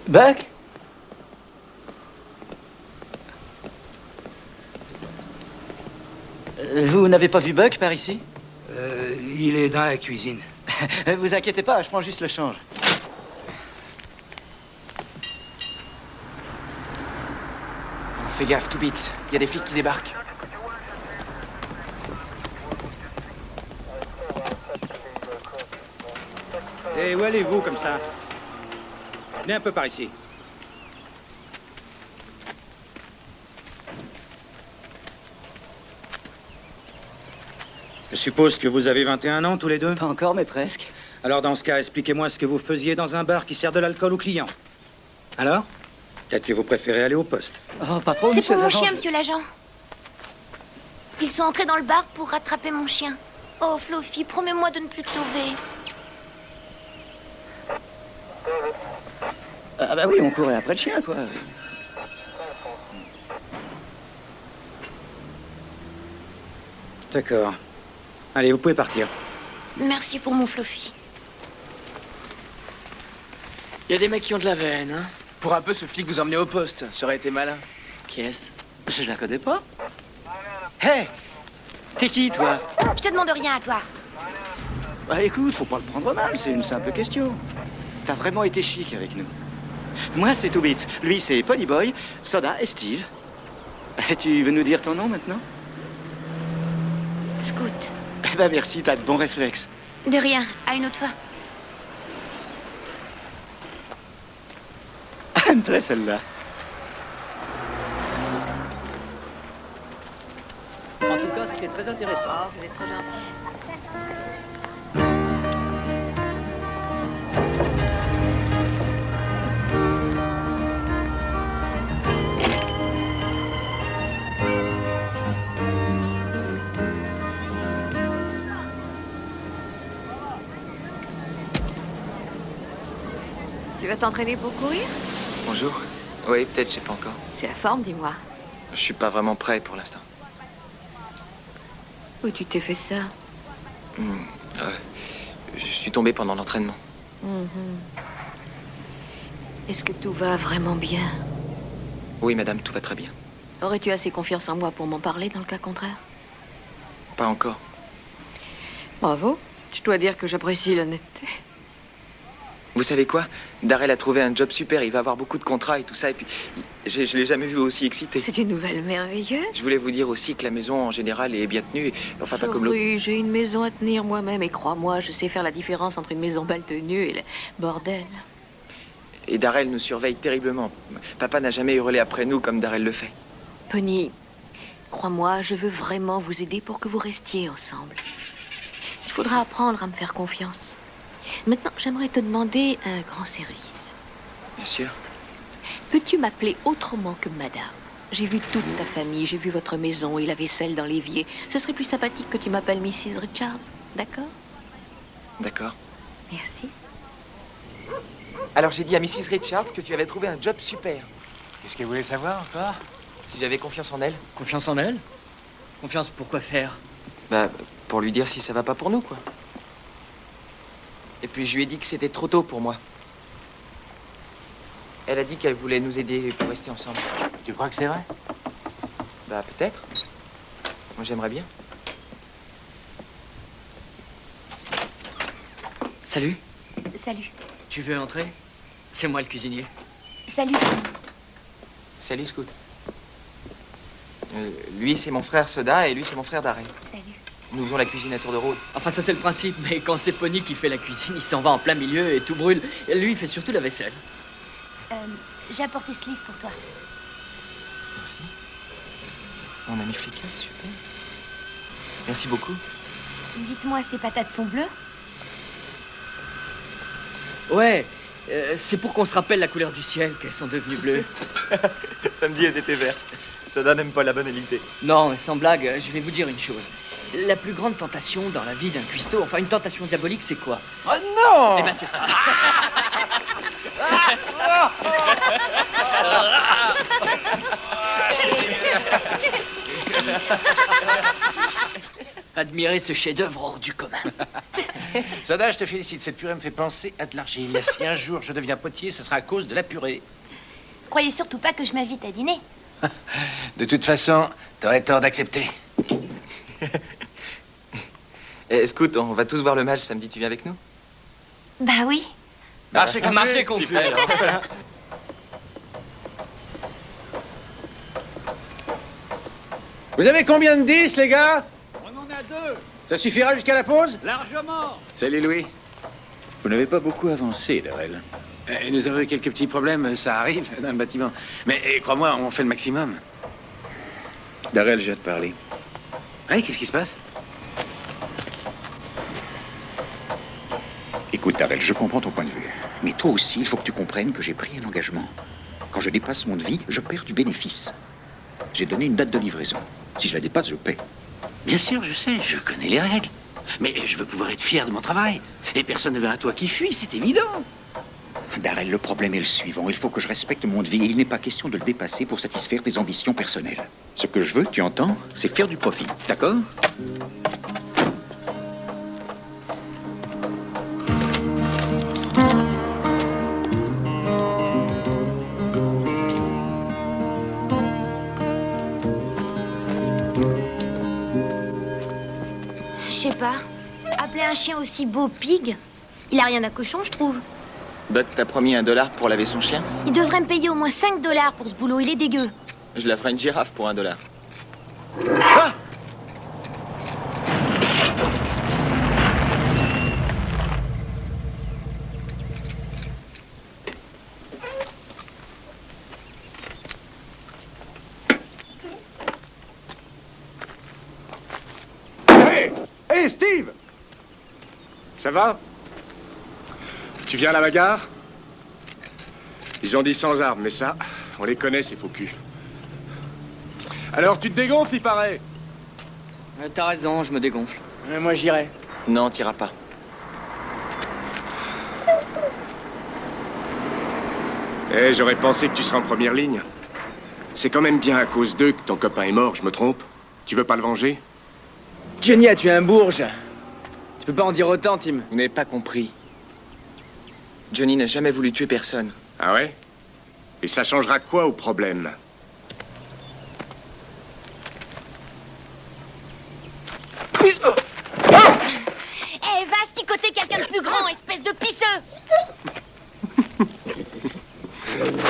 Buck? Vous n'avez pas vu Buck par ici? Il est dans la cuisine. Vous inquiétez pas, je prends juste le change. Fais gaffe, Two Bits. Il y a des flics qui débarquent. Et où allez-vous comme ça? Venez un peu par ici. Je suppose que vous avez 21 ans tous les deux? Pas encore, mais presque. Alors dans ce cas, expliquez-moi ce que vous faisiez dans un bar qui sert de l'alcool aux clients. Alors? Peut-être que vous préférez aller au poste. Oh, pas trop, C'est pour mon chien, monsieur l'agent. Ils sont entrés dans le bar pour rattraper mon chien. Oh, Fluffy, promets-moi de ne plus te sauver. Ah bah oui, on courait après le chien, quoi. D'accord. Allez, vous pouvez partir. Merci pour mon Fluffy. Il y a des mecs qui ont de la veine, hein. Pour un peu, ce flic vous emmenez au poste. Ça aurait été malin. Qui est-ce? Je la connais pas. Hé! T'es qui, toi? Je te demande rien à toi. Bah écoute, faut pas le prendre mal, c'est une simple question. T'as vraiment été chic avec nous. Moi, c'est Two Bits. Lui, c'est Ponyboy, Soda et Steve. Tu veux nous dire ton nom maintenant? Scoot. Eh ben merci, t'as de bons réflexes. De rien, à une autre fois. Elle me plaît, celle-là. En tout cas, c'était très intéressant. Oh, vous êtes trop gentil. Tu vas t'entraîner pour courir? Bonjour. Oui, peut-être, je sais pas encore. C'est la forme, dis-moi. Je suis pas vraiment prêt pour l'instant. Où tu t'es fait ça? Je suis tombé pendant l'entraînement. Est-ce que tout va vraiment bien? Oui, madame, tout va très bien. Aurais-tu assez confiance en moi pour m'en parler dans le cas contraire? Pas encore. Bravo. Je dois dire que j'apprécie l'honnêteté. Vous savez quoi? Darrell a trouvé un job super, il va avoir beaucoup de contrats et tout ça, et puis je l'ai jamais vu aussi excité. C'est une nouvelle merveilleuse. Je voulais vous dire aussi que la maison en général est bien tenue, et, enfin pas comme l'autre. Oui, j'ai une maison à tenir moi-même, et crois-moi, je sais faire la différence entre une maison mal tenue et le bordel. Et Darrell nous surveille terriblement. Papa n'a jamais hurlé après nous comme Darrell le fait. Pony, crois-moi, je veux vraiment vous aider pour que vous restiez ensemble. Il faudra apprendre à me faire confiance. Maintenant, j'aimerais te demander un grand service. Bien sûr. Peux-tu m'appeler autrement que madame? J'ai vu toute ta famille, j'ai vu votre maison et la vaisselle dans l'évier. Ce serait plus sympathique que tu m'appelles Mrs. Richards, d'accord? D'accord. Merci. Alors j'ai dit à Mrs. Richards que tu avais trouvé un job super. Qu'est-ce qu'elle voulait savoir, encore? Si j'avais confiance en elle. Confiance en elle? Confiance pour quoi faire? Bah, pour lui dire si ça va pas pour nous, quoi. Et puis je lui ai dit que c'était trop tôt pour moi. Elle a dit qu'elle voulait nous aider pour rester ensemble. Tu crois que c'est vrai? Bah, peut-être. Moi, j'aimerais bien. Salut. Salut. Tu veux entrer? C'est moi le cuisinier. Salut. Salut, Scout. Lui, c'est mon frère Soda et lui, c'est mon frère Darrell. Salut. Nous faisons la cuisine à tour de rôle. Enfin, ça c'est le principe, mais quand c'est Pony qui fait la cuisine, il s'en va en plein milieu et tout brûle. Et lui, il fait surtout la vaisselle. J'ai apporté ce livre pour toi. Merci. Mon ami Flickas, super. Merci beaucoup. Dites-moi, ces patates sont bleues? Ouais, c'est pour qu'on se rappelle la couleur du ciel qu'elles sont devenues bleues. Samedi, elles étaient vertes. Soda n'aime pas la banalité. Non, mais sans blague, je vais vous dire une chose. La plus grande tentation dans la vie d'un cuistot, enfin une tentation diabolique, c'est quoi? Oh non! Eh ben c'est ça. Admirez ce chef-d'œuvre hors du commun. Soda, je te félicite. Cette purée me fait penser à de l'argile. Si un jour je deviens potier, ce sera à cause de la purée. Croyez surtout pas que je m'invite à dîner. De toute façon, t'aurais tort d'accepter. Scout, on va tous voir le match samedi. Tu viens avec nous? Bah oui. Marché conclu. Super, alors. Vous avez combien de 10, les gars? On en a 2. Ça suffira jusqu'à la pause? Largement. Salut, Louis. Vous n'avez pas beaucoup avancé, Darrell. Nous avons eu quelques petits problèmes, ça arrive, dans le bâtiment. Mais crois-moi, on fait le maximum. Darrell, j'ai à te parler. Oui, qu'est-ce qui se passe? Écoute, Darrell, je comprends ton point de vue. Mais toi aussi, il faut que tu comprennes que j'ai pris un engagement. Quand je dépasse mon devis, je perds du bénéfice. J'ai donné une date de livraison. Si je la dépasse, je paie. Bien sûr, je sais, je connais les règles. Mais je veux pouvoir être fier de mon travail. Et personne ne verra toi qui fuis, c'est évident. Darrell, le problème est le suivant. Il faut que je respecte mon devis et il n'est pas question de le dépasser pour satisfaire tes ambitions personnelles. Ce que je veux, tu entends, c'est faire du profit. D'accord? Je sais pas. Appeler un chien aussi beau Pig, il a rien à cochon, je trouve. Bud t'a promis $1 pour laver son chien? Il devrait me payer au moins $5 pour ce boulot, il est dégueu. Je laverai une girafe pour $1. Hey, Steve! Ça va? Tu viens à la bagarre? Ils ont dit sans armes, mais ça, on les connaît, ces faux culs. Alors, tu te dégonfles, il paraît? T'as raison, je me dégonfle. Moi, j'irai. Non, t'iras pas. Eh, j'aurais pensé que tu serais en première ligne. C'est quand même bien à cause d'eux que ton copain est mort, je me trompe? Tu veux pas le venger? Johnny a tué un bourge. Tu peux pas en dire autant, Tim. Vous n'avez pas compris. Johnny n'a jamais voulu tuer personne. Ah ouais? Et ça changera quoi au problème? Eh, va sticoter quelqu'un de plus grand, espèce de pisseux!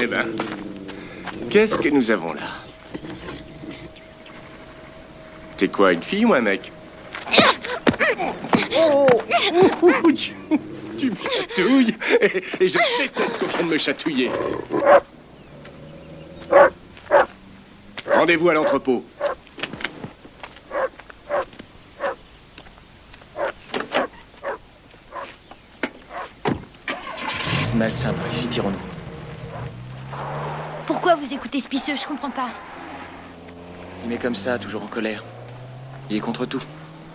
Eh ben, qu'est-ce que nous avons là? T'es quoi, une fille ou un mec? Oh, tu me chatouilles et je déteste qu'on vienne me chatouiller. Rendez-vous à l'entrepôt. C'est malsain par ici, tirons-nous. Pourquoi vous écoutez ce pisseux? Je comprends pas. Il est comme ça, toujours en colère. Il est contre tout.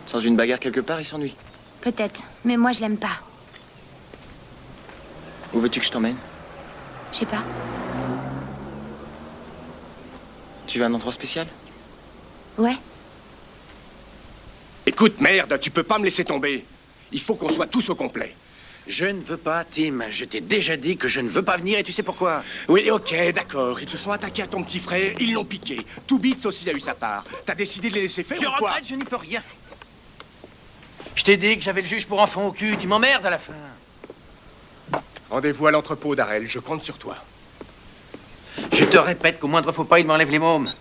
Sans une bagarre quelque part, il s'ennuie. Peut-être, mais moi je l'aime pas. Où veux-tu que je t'emmène? Je sais pas. Tu veux un endroit spécial? Ouais. Et Écoute, merde, tu peux pas me laisser tomber. Il faut qu'on soit tous au complet. Je ne veux pas, Tim. Je t'ai déjà dit que je ne veux pas venir et tu sais pourquoi. Oui, ok, d'accord. Ils se sont attaqués à ton petit frère, ils l'ont piqué. Two Bits aussi a eu sa part. T'as décidé de les laisser faire Je ou quoi? regrette, je n'y peux rien. Je t'ai dit que j'avais le juge pour enfant au cul. Tu m'emmerdes à la fin. Rendez-vous à l'entrepôt, Darrell. Je compte sur toi. Je te répète qu'au moindre faux pas, il m'enlève les mômes.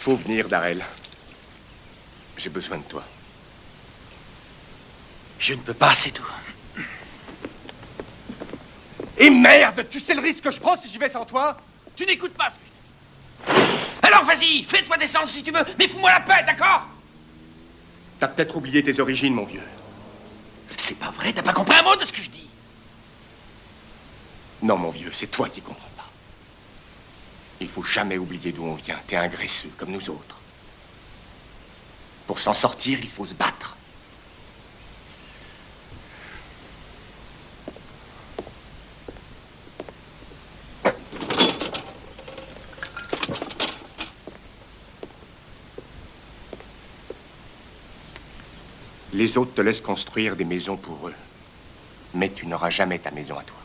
Faut venir, Darrell. J'ai besoin de toi. Je ne peux pas, c'est tout. Et merde, tu sais le risque que je prends si j'y vais sans toi? Tu n'écoutes pas ce que je te dis. Alors vas-y, fais-toi descendre si tu veux, mais fous-moi la paix, d'accord? T'as peut-être oublié tes origines, mon vieux. C'est pas vrai, t'as pas compris un mot de ce que je dis. Non, mon vieux, c'est toi qui comprends pas. Il faut jamais oublier d'où on vient. T'es un graisseux, comme nous autres. Pour s'en sortir, il faut se battre. Les autres te laissent construire des maisons pour eux. Mais tu n'auras jamais ta maison à toi.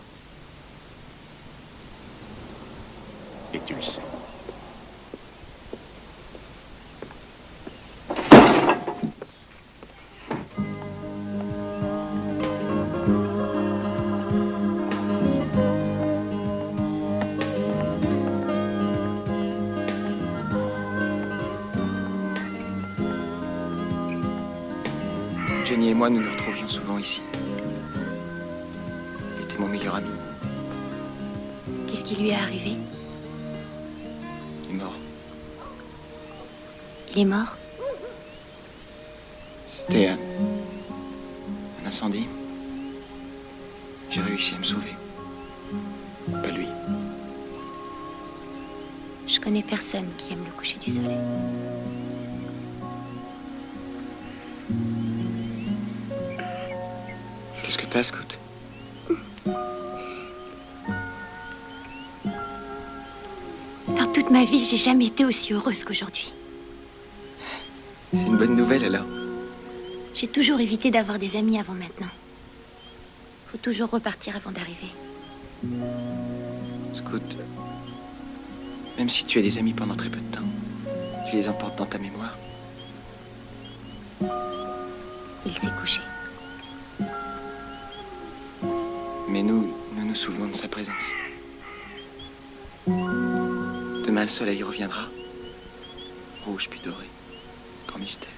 Et tu le sais. Jenny et moi, nous nous retrouvions souvent ici. Il était mon meilleur ami. Qu'est-ce qui lui est arrivé? Il est mort. Il est mort? C'était un incendie. J'ai réussi à me sauver. Pas lui. Je connais personne qui aime le coucher du soleil. Qu'est-ce que t'as, Scout? Dans toute ma vie, j'ai jamais été aussi heureuse qu'aujourd'hui. C'est une bonne nouvelle, alors. J'ai toujours évité d'avoir des amis avant maintenant. Faut toujours repartir avant d'arriver. Scout, même si tu as des amis pendant très peu de temps, tu les emportes dans ta mémoire. Il s'est couché. Mais nous nous souvenons de sa présence. Demain, le soleil reviendra. Rouge puis doré. Grand mystère.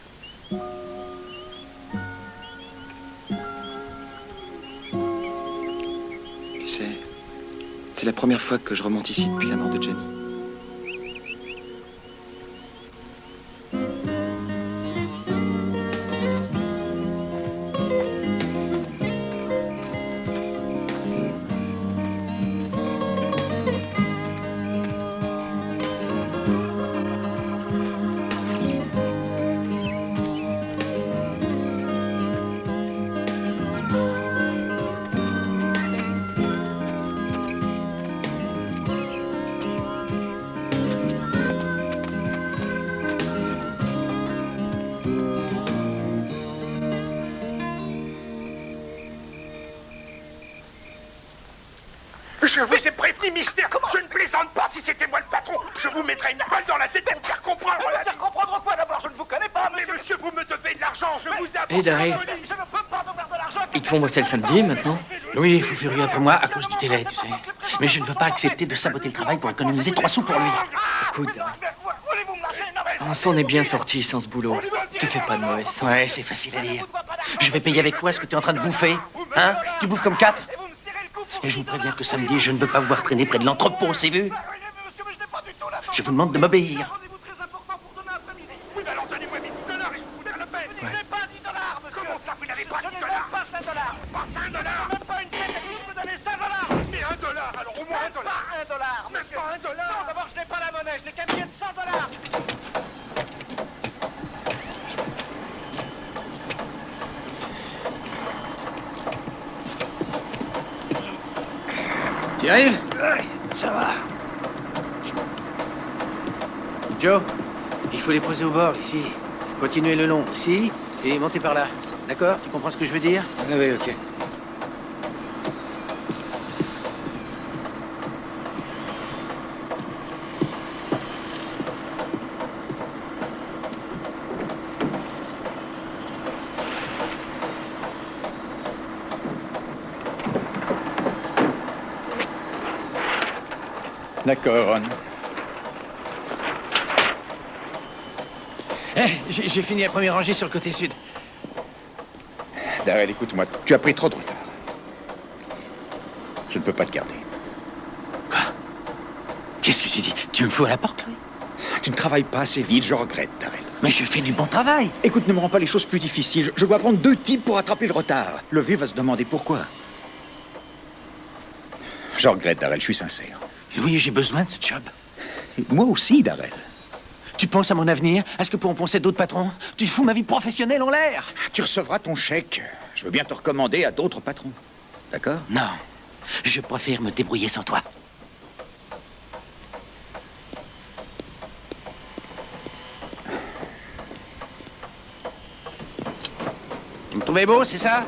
Tu sais, c'est la première fois que je remonte ici depuis la mort de Johnny. Je vous ai prévenu, mystère. Je ne plaisante pas. Si c'était moi le patron, je vous mettrais une balle dans la tête pour me faire comprendre. Me faire comprendre quoi d'abord? Je ne vous connais pas, monsieur. Mais monsieur, vous me devez de l'argent. Je vous avoue. Hé, Darrell. Je ne peux pas devoir de l'argent. Ils te font bosser le samedi, maintenant? Louis est fou furieux après moi à cause du délai, tu sais. Mais je ne veux pas accepter de saboter le travail pour économiser 3 sous pour lui. Écoute, Darrell. On s'en est bien sorti sans ce boulot. Tu fais pas de mauvais sang. Ouais, c'est facile à dire. Je vais payer avec quoi ce que tu es en train de bouffer? Hein? Tu bouffes comme 4? Et je vous préviens que samedi, je ne veux pas vous voir traîner près de l'entrepôt, c'est vu? Je vous demande de m'obéir. Oui, mais alors donnez-moi mes 10 $ et je vous donne le pain. Je n'ai pas 10 $, monsieur. Comment ça, vous n'avez pas 10 $? Pas 5 $. Pas 5 $? Même pas une tête, vous me donnez 5 $. Mais 1 $, alors au moins 1 $. Pas 1 $. Mais pas 1 $. Non, d'abord, je n'ai pas la monnaie, je n'ai qu'un billet de 100 $. Tu y arrives? Ça va. Joe, Il faut les poser au bord, ici. Continuez le long, ici, et montez par là. D'accord? Tu comprends ce que je veux dire? Oui, ok. D'accord, Ron. J'ai fini la première rangée sur le côté sud. Darrell, écoute-moi, tu as pris trop de retard. Je ne peux pas te garder. Quoi? Qu'est-ce que tu dis? Tu me fous à la porte, là? Tu ne travailles pas assez vite, je regrette, Darrell. Mais je fais du bon travail. Écoute, ne me rends pas les choses plus difficiles. Je dois prendre 2 types pour rattraper le retard. Le vieux va se demander pourquoi. Je regrette, Darrell, je suis sincère. Oui, j'ai besoin de ce job. Et moi aussi, Darrell. Tu penses à mon avenir? À ce que pourront penser d'autres patrons? Tu fous ma vie professionnelle en l'air. Tu recevras ton chèque. Je veux bien te recommander à d'autres patrons. D'accord? Non. Je préfère me débrouiller sans toi. Vous me trouvez beau, c'est ça?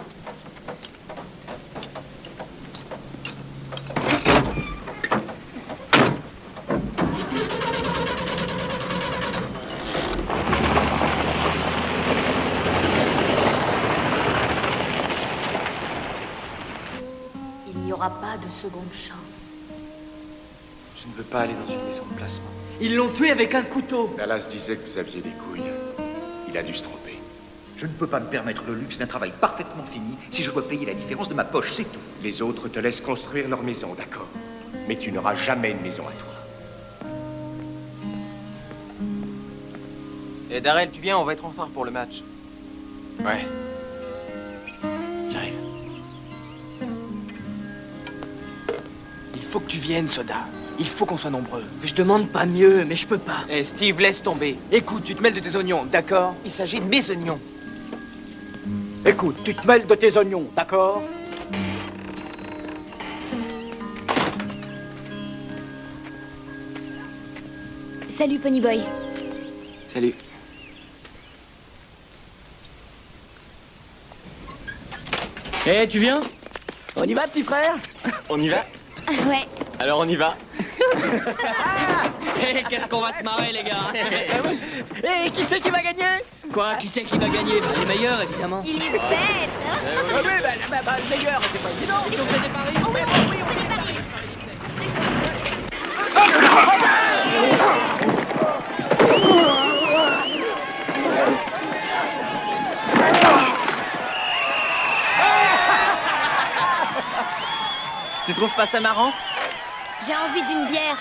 Il n'y aura pas de seconde chance. Je ne veux pas aller dans une maison de placement. Ils l'ont tué avec un couteau. Dallas disait que vous aviez des couilles. Il a dû se tromper. Je ne peux pas me permettre le luxe d'un travail parfaitement fini si je dois payer la différence de ma poche, c'est tout. Les autres te laissent construire leur maison, d'accord. Mais tu n'auras jamais une maison à toi. Et Darrell, tu viens, on va être en retard pour le match. Ouais. J'arrive. Il faut que tu viennes, Soda. Il faut qu'on soit nombreux. Je demande pas mieux, mais je peux pas. Eh, Steve, laisse tomber. Écoute, tu te mêles de tes oignons, d'accord? Il s'agit de mes oignons. Écoute, tu te mêles de tes oignons, d'accord? Salut, Ponyboy. Salut. Eh, tu viens? On y va, petit frère? On y va? Ouais. Alors on y va. Eh, qu'est-ce qu'on va se marrer, les gars. Eh, qui c'est qui va gagner? Quoi, qui c'est qui va gagner? Bah, les meilleurs, évidemment. Il est bête. Oui, le meilleur, c'est pas évident. Si on fait des paris. Oh, oui, on fait des paris. Tu trouves pas ça marrant? J'ai envie d'une bière.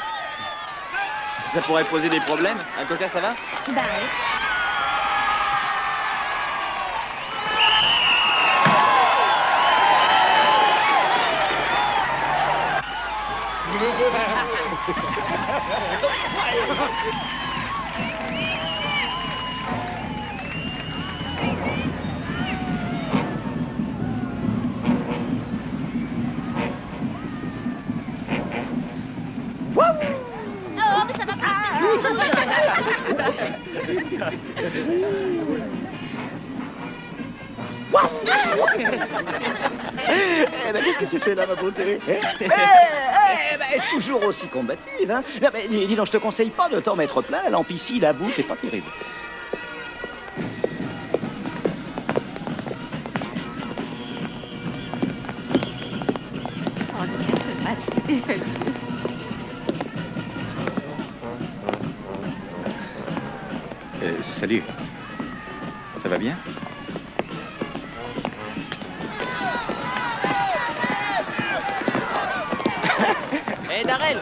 Ça pourrait poser des problèmes. Un coca, ça va? Bah ouais. Oh, mais ça va pas. Eh ben, qu'est-ce que tu fais là, ma beauté? Toujours aussi combative, hein? Non, mais, dis donc, je te conseille pas de t'en mettre plein. L'ampicie, la bouffe, c'est pas terrible. En tout cas, ce match, c'était fabuleux. Salut. Ça va bien? Eh, Darrell!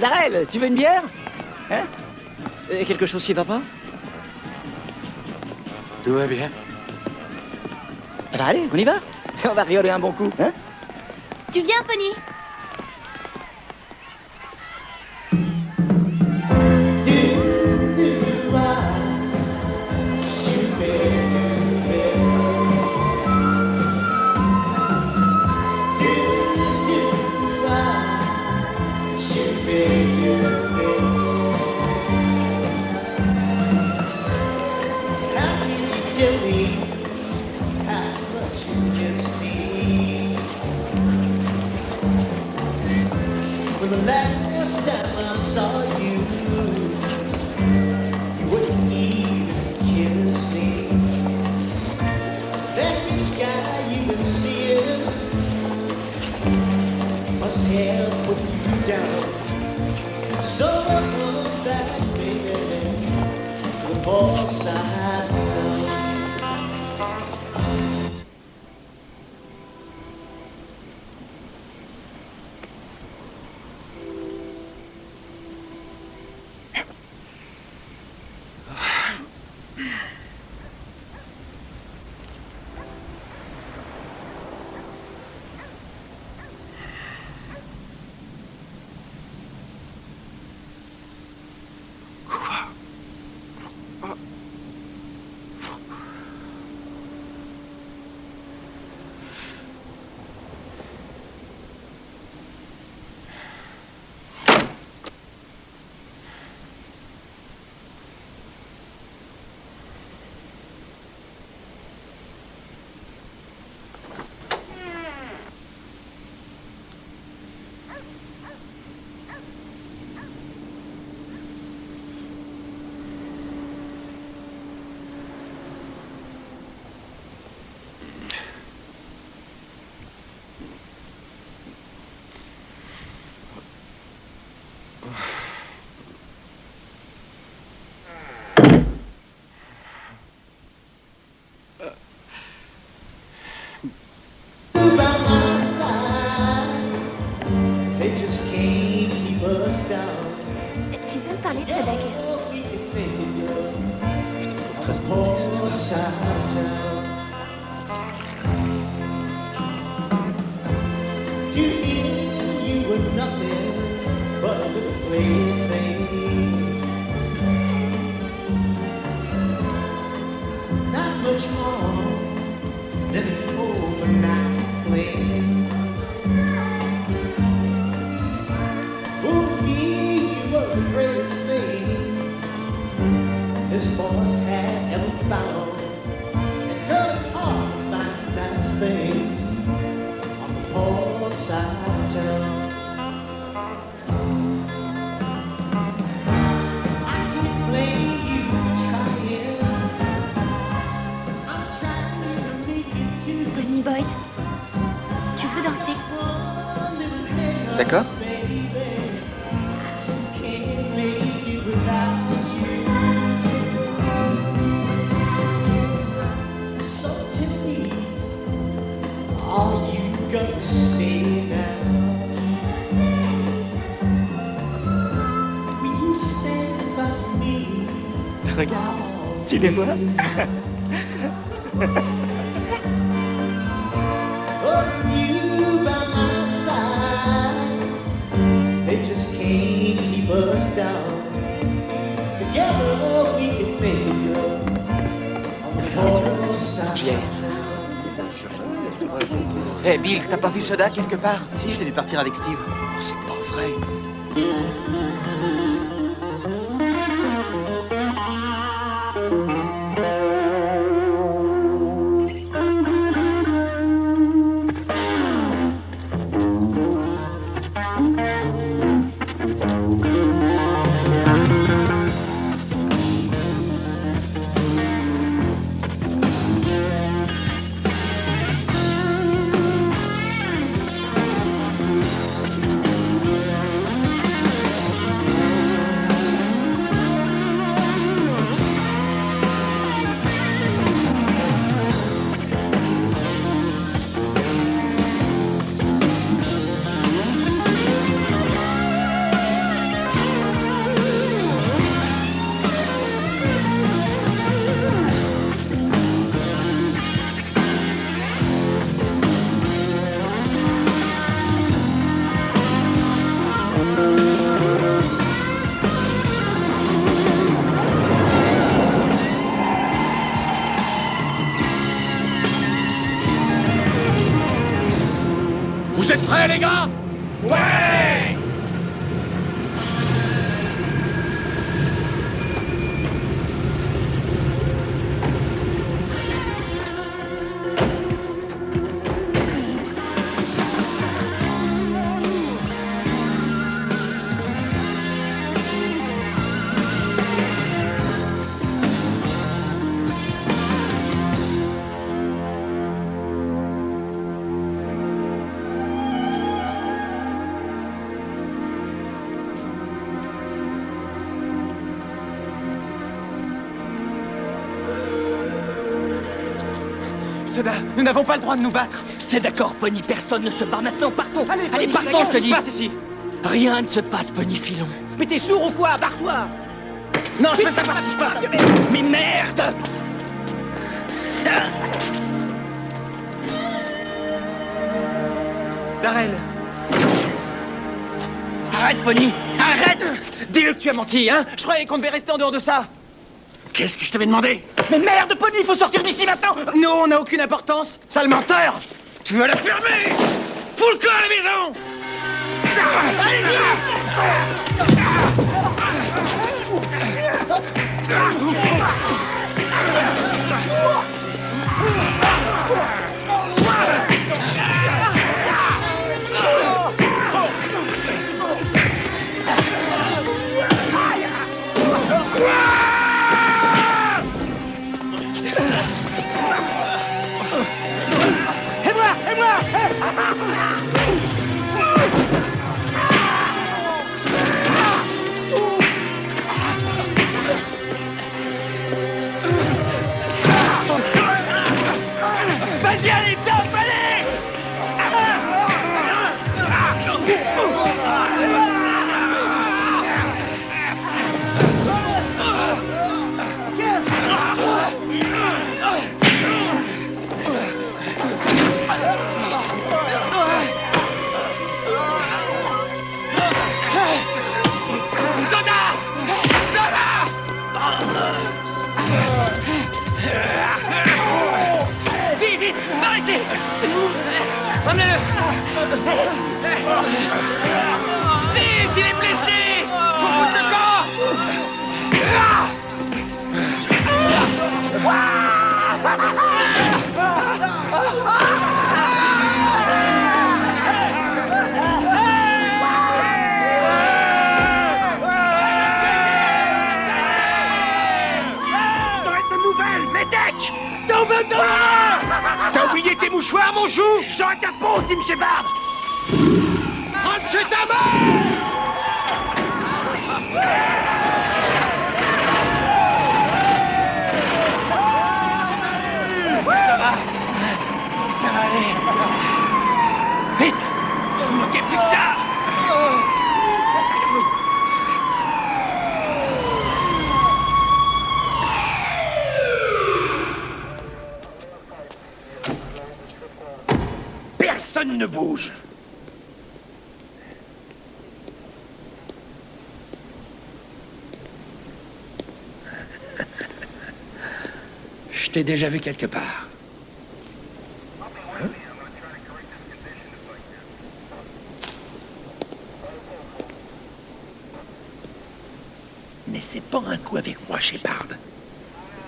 Darrell, tu veux une bière? Hein? Quelque chose qui va pas? Tout va bien. Eh ben, allez, on y va? On va rigoler un bon coup, hein? Tu viens, Pony? For the last time I saw you, you wouldn't even kiss me. That rich guy you've been seeing must have put you down. So come back, baby, to the poor side town. Tu peux me parler de Sada Curtis? Très to you, you were nothing but a little plaything. Not much more than an overnight fling. For me, you were the greatest thing this boy had ever found. And girl, it's hard to find nice things on the poor side of town. I can't blame you trying. I'm trying to make you to Bunny Boy, tu veux danser? D'accord. Are you gonna stay now? Will you stand by me? Regarde, tu les vois? Oh, you by my side, they just can't keep us down. Together we can make it on the whole side. Hé, Bill, t'as pas vu Soda quelque part? Si, je l'ai vu partir avec Steve. C'est pas vrai. Vous êtes prêts, les gars? Ouais! Soda. Nous n'avons pas le droit de nous battre. C'est d'accord, Pony, personne ne se bat maintenant. Partons. Allez, Allez, Pony, partons, je te dis. Qu'est-ce qui se passe ici? Rien ne se passe, Pony, filons. Mais t'es sourd ou quoi? Barre-toi. Non, je veux savoir ce qui se passe. Mais merde! Darrell. Arrête, Pony! Arrête! Dis-le que tu as menti, hein? Je croyais qu'on devait rester en dehors de ça. Qu'est-ce que je t'avais demandé? Mais merde, Pony, il faut sortir d'ici maintenant! Nous, on n'a aucune importance. Sale menteur! Tu vas la fermer! Fous le camp à la maison! Vas-y, allez, top, allez! Amenez-le! Vite, il est blessé! Faut foutre le T'aurais de nouvelles, Médec! T'as oublié tes mouchoirs, mon chou? J'aurais ta peau, Tim Shepard! Rentre chez ta mère! Est-ce que ça va? Ça va aller. Vite! Il manquait plus que ça! Personne ne bouge. Je t'ai déjà vu quelque part. Hein? Mais c'est pas un coup avec moi, Shepard.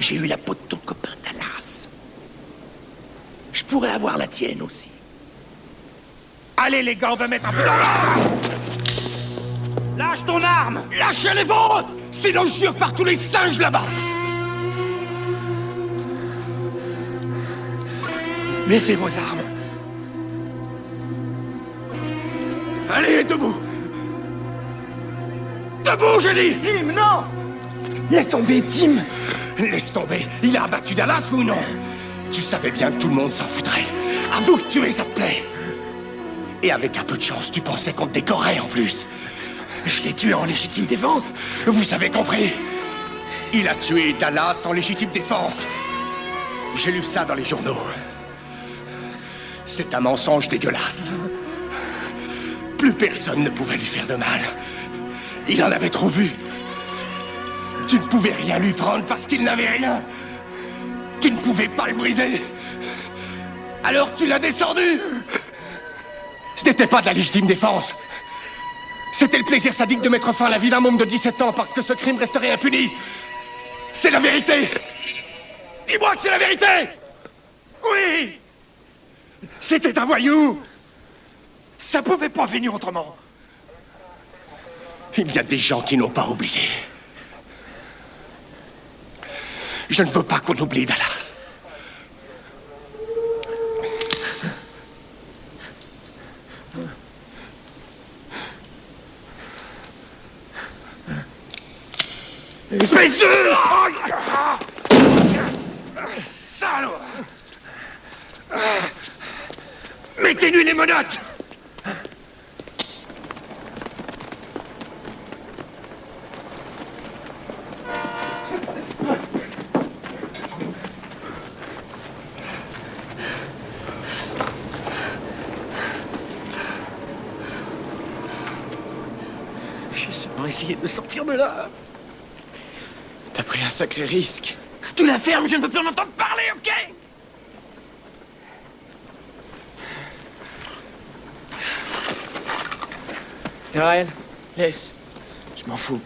J'ai eu la peau de ton copain Dallas. Je pourrais avoir la tienne aussi. Allez les gars, on va mettre un peu d'ordre. Lâche ton arme! Lâchez les vôtres! Sinon je jure par tous les singes là-bas! Laissez vos armes. Allez, debout. Debout, je dis. Tim, non! Laisse tomber, Tim. Laisse tomber. Il a abattu Dallas ou non? Tu savais bien que tout le monde s'en foutrait. Avoue que tuer, ça te plaît. Et avec un peu de chance, tu pensais qu'on te décorait en plus. Je l'ai tué en légitime défense. Vous avez compris? Il a tué Dallas en légitime défense. J'ai lu ça dans les journaux. C'est un mensonge dégueulasse. Plus personne ne pouvait lui faire de mal. Il en avait trop vu. Tu ne pouvais rien lui prendre parce qu'il n'avait rien. Tu ne pouvais pas le briser. Alors tu l'as descendu. Ce n'était pas de la légitime défense. C'était le plaisir sadique de mettre fin à la vie d'un môme de 17 ans parce que ce crime resterait impuni. C'est la vérité. Dis-moi que c'est la vérité. Oui. C'était un voyou. Ça pouvait pas venir autrement. Il y a des gens qui n'ont pas oublié. Je ne veux pas qu'on oublie Dallas. Espèce de... Salaud! Mettez-lui les menottes! J'ai seulement essayé de sortir de là. T'as pris un sacré risque. Tu la fermes, je ne veux plus en entendre parler, ok? Raël, laisse. Je m'en fous.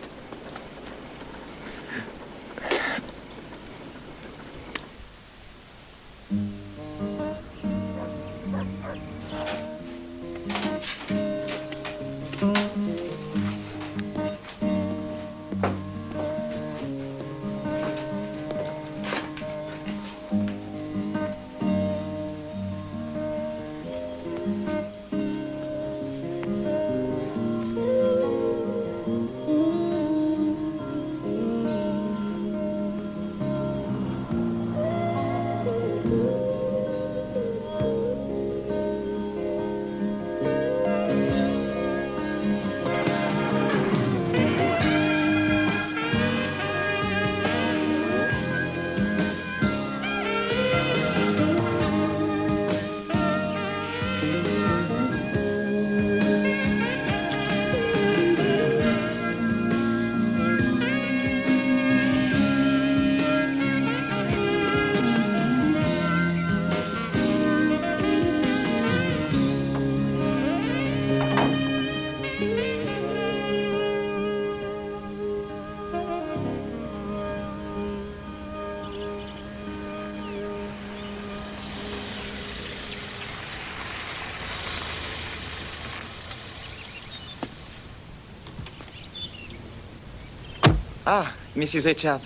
Ah, Mrs. Richards.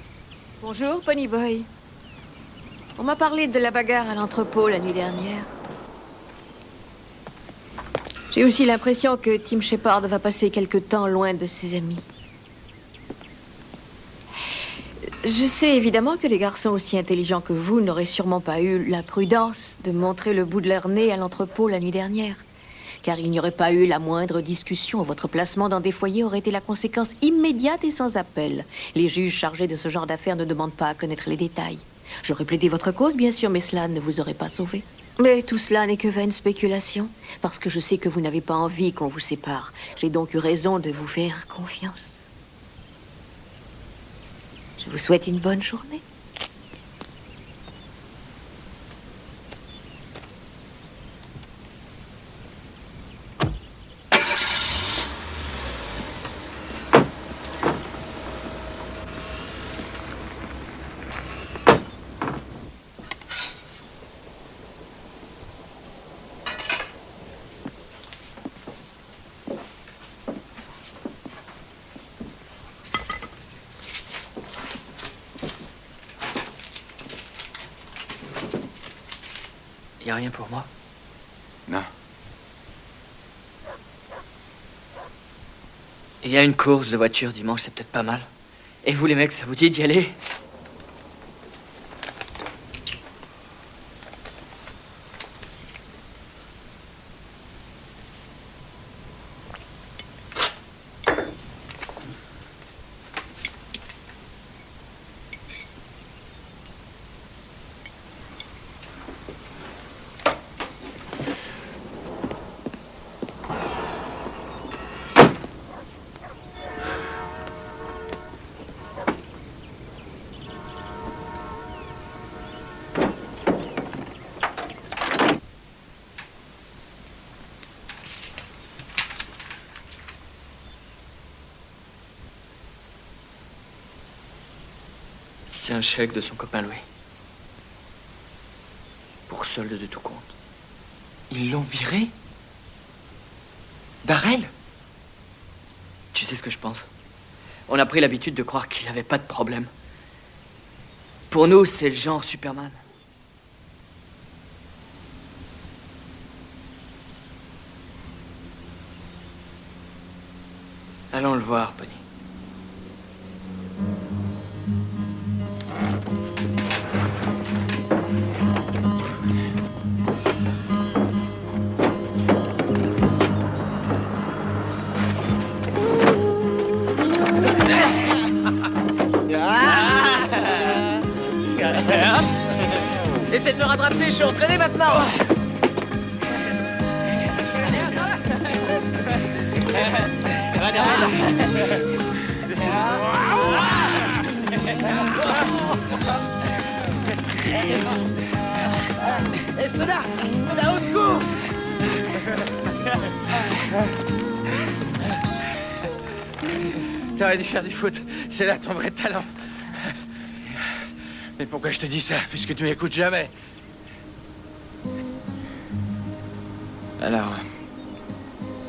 Bonjour, Ponyboy. On m'a parlé de la bagarre à l'entrepôt la nuit dernière. J'ai aussi l'impression que Tim Shepard va passer quelque temps loin de ses amis. Je sais évidemment que les garçons aussi intelligents que vous n'auraient sûrement pas eu la prudence de montrer le bout de leur nez à l'entrepôt la nuit dernière. Car il n'y aurait pas eu la moindre discussion. Votre placement dans des foyers aurait été la conséquence immédiate et sans appel. Les juges chargés de ce genre d'affaires ne demandent pas à connaître les détails. J'aurais plaidé votre cause, bien sûr, mais cela ne vous aurait pas sauvé. Mais tout cela n'est que vaine spéculation, parce que je sais que vous n'avez pas envie qu'on vous sépare. J'ai donc eu raison de vous faire confiance. Je vous souhaite une bonne journée. Y a rien pour moi? Non. Il y a une course de voiture dimanche, c'est peut-être pas mal. Et vous les mecs, ça vous dit d'y aller? C'est un chèque de son copain Louis. Pour solde de tout compte. Ils l'ont viré? Darrell? Tu sais ce que je pense? On a pris l'habitude de croire qu'il n'avait pas de problème. Pour nous, c'est le genre Superman. Allons le voir, Pony. essaie de me rattraper, je suis entraîné maintenant. Hé, Soda! Soda, au secours! T'aurais dû faire du foot. C'est là ton vrai talent. Mais pourquoi je te dis ça, puisque tu m'écoutes jamais? Alors,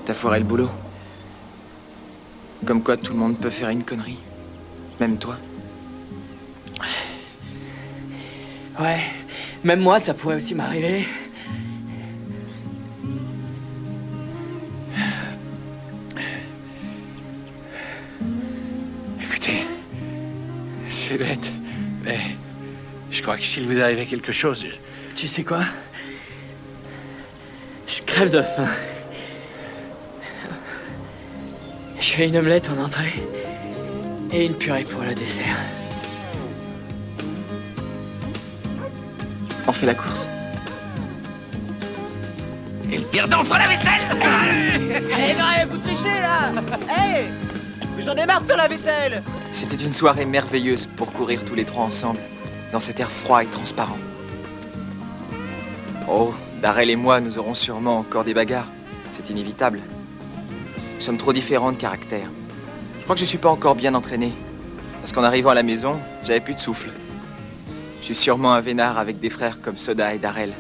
t'as foiré le boulot. Comme quoi tout le monde peut faire une connerie. Même toi. Ouais, même moi, ça pourrait aussi m'arriver. Écoutez, c'est bête, mais je crois que s'il vous arrivait quelque chose... Tu sais quoi? Je crève de faim. Je fais une omelette en entrée et une purée pour le dessert. On fait la course. Et le perdant fera la vaisselle. Eh non, vous trichez là! Hé! J'en ai marre de faire la vaisselle! C'était une soirée merveilleuse pour courir tous les trois ensemble, dans cet air froid et transparent. Oh, Darrell et moi, nous aurons sûrement encore des bagarres. C'est inévitable. Nous sommes trop différents de caractère. Je crois que je suis pas encore bien entraîné. Parce qu'en arrivant à la maison, j'avais plus de souffle. Je suis sûrement un vénard avec des frères comme Soda et Darrell.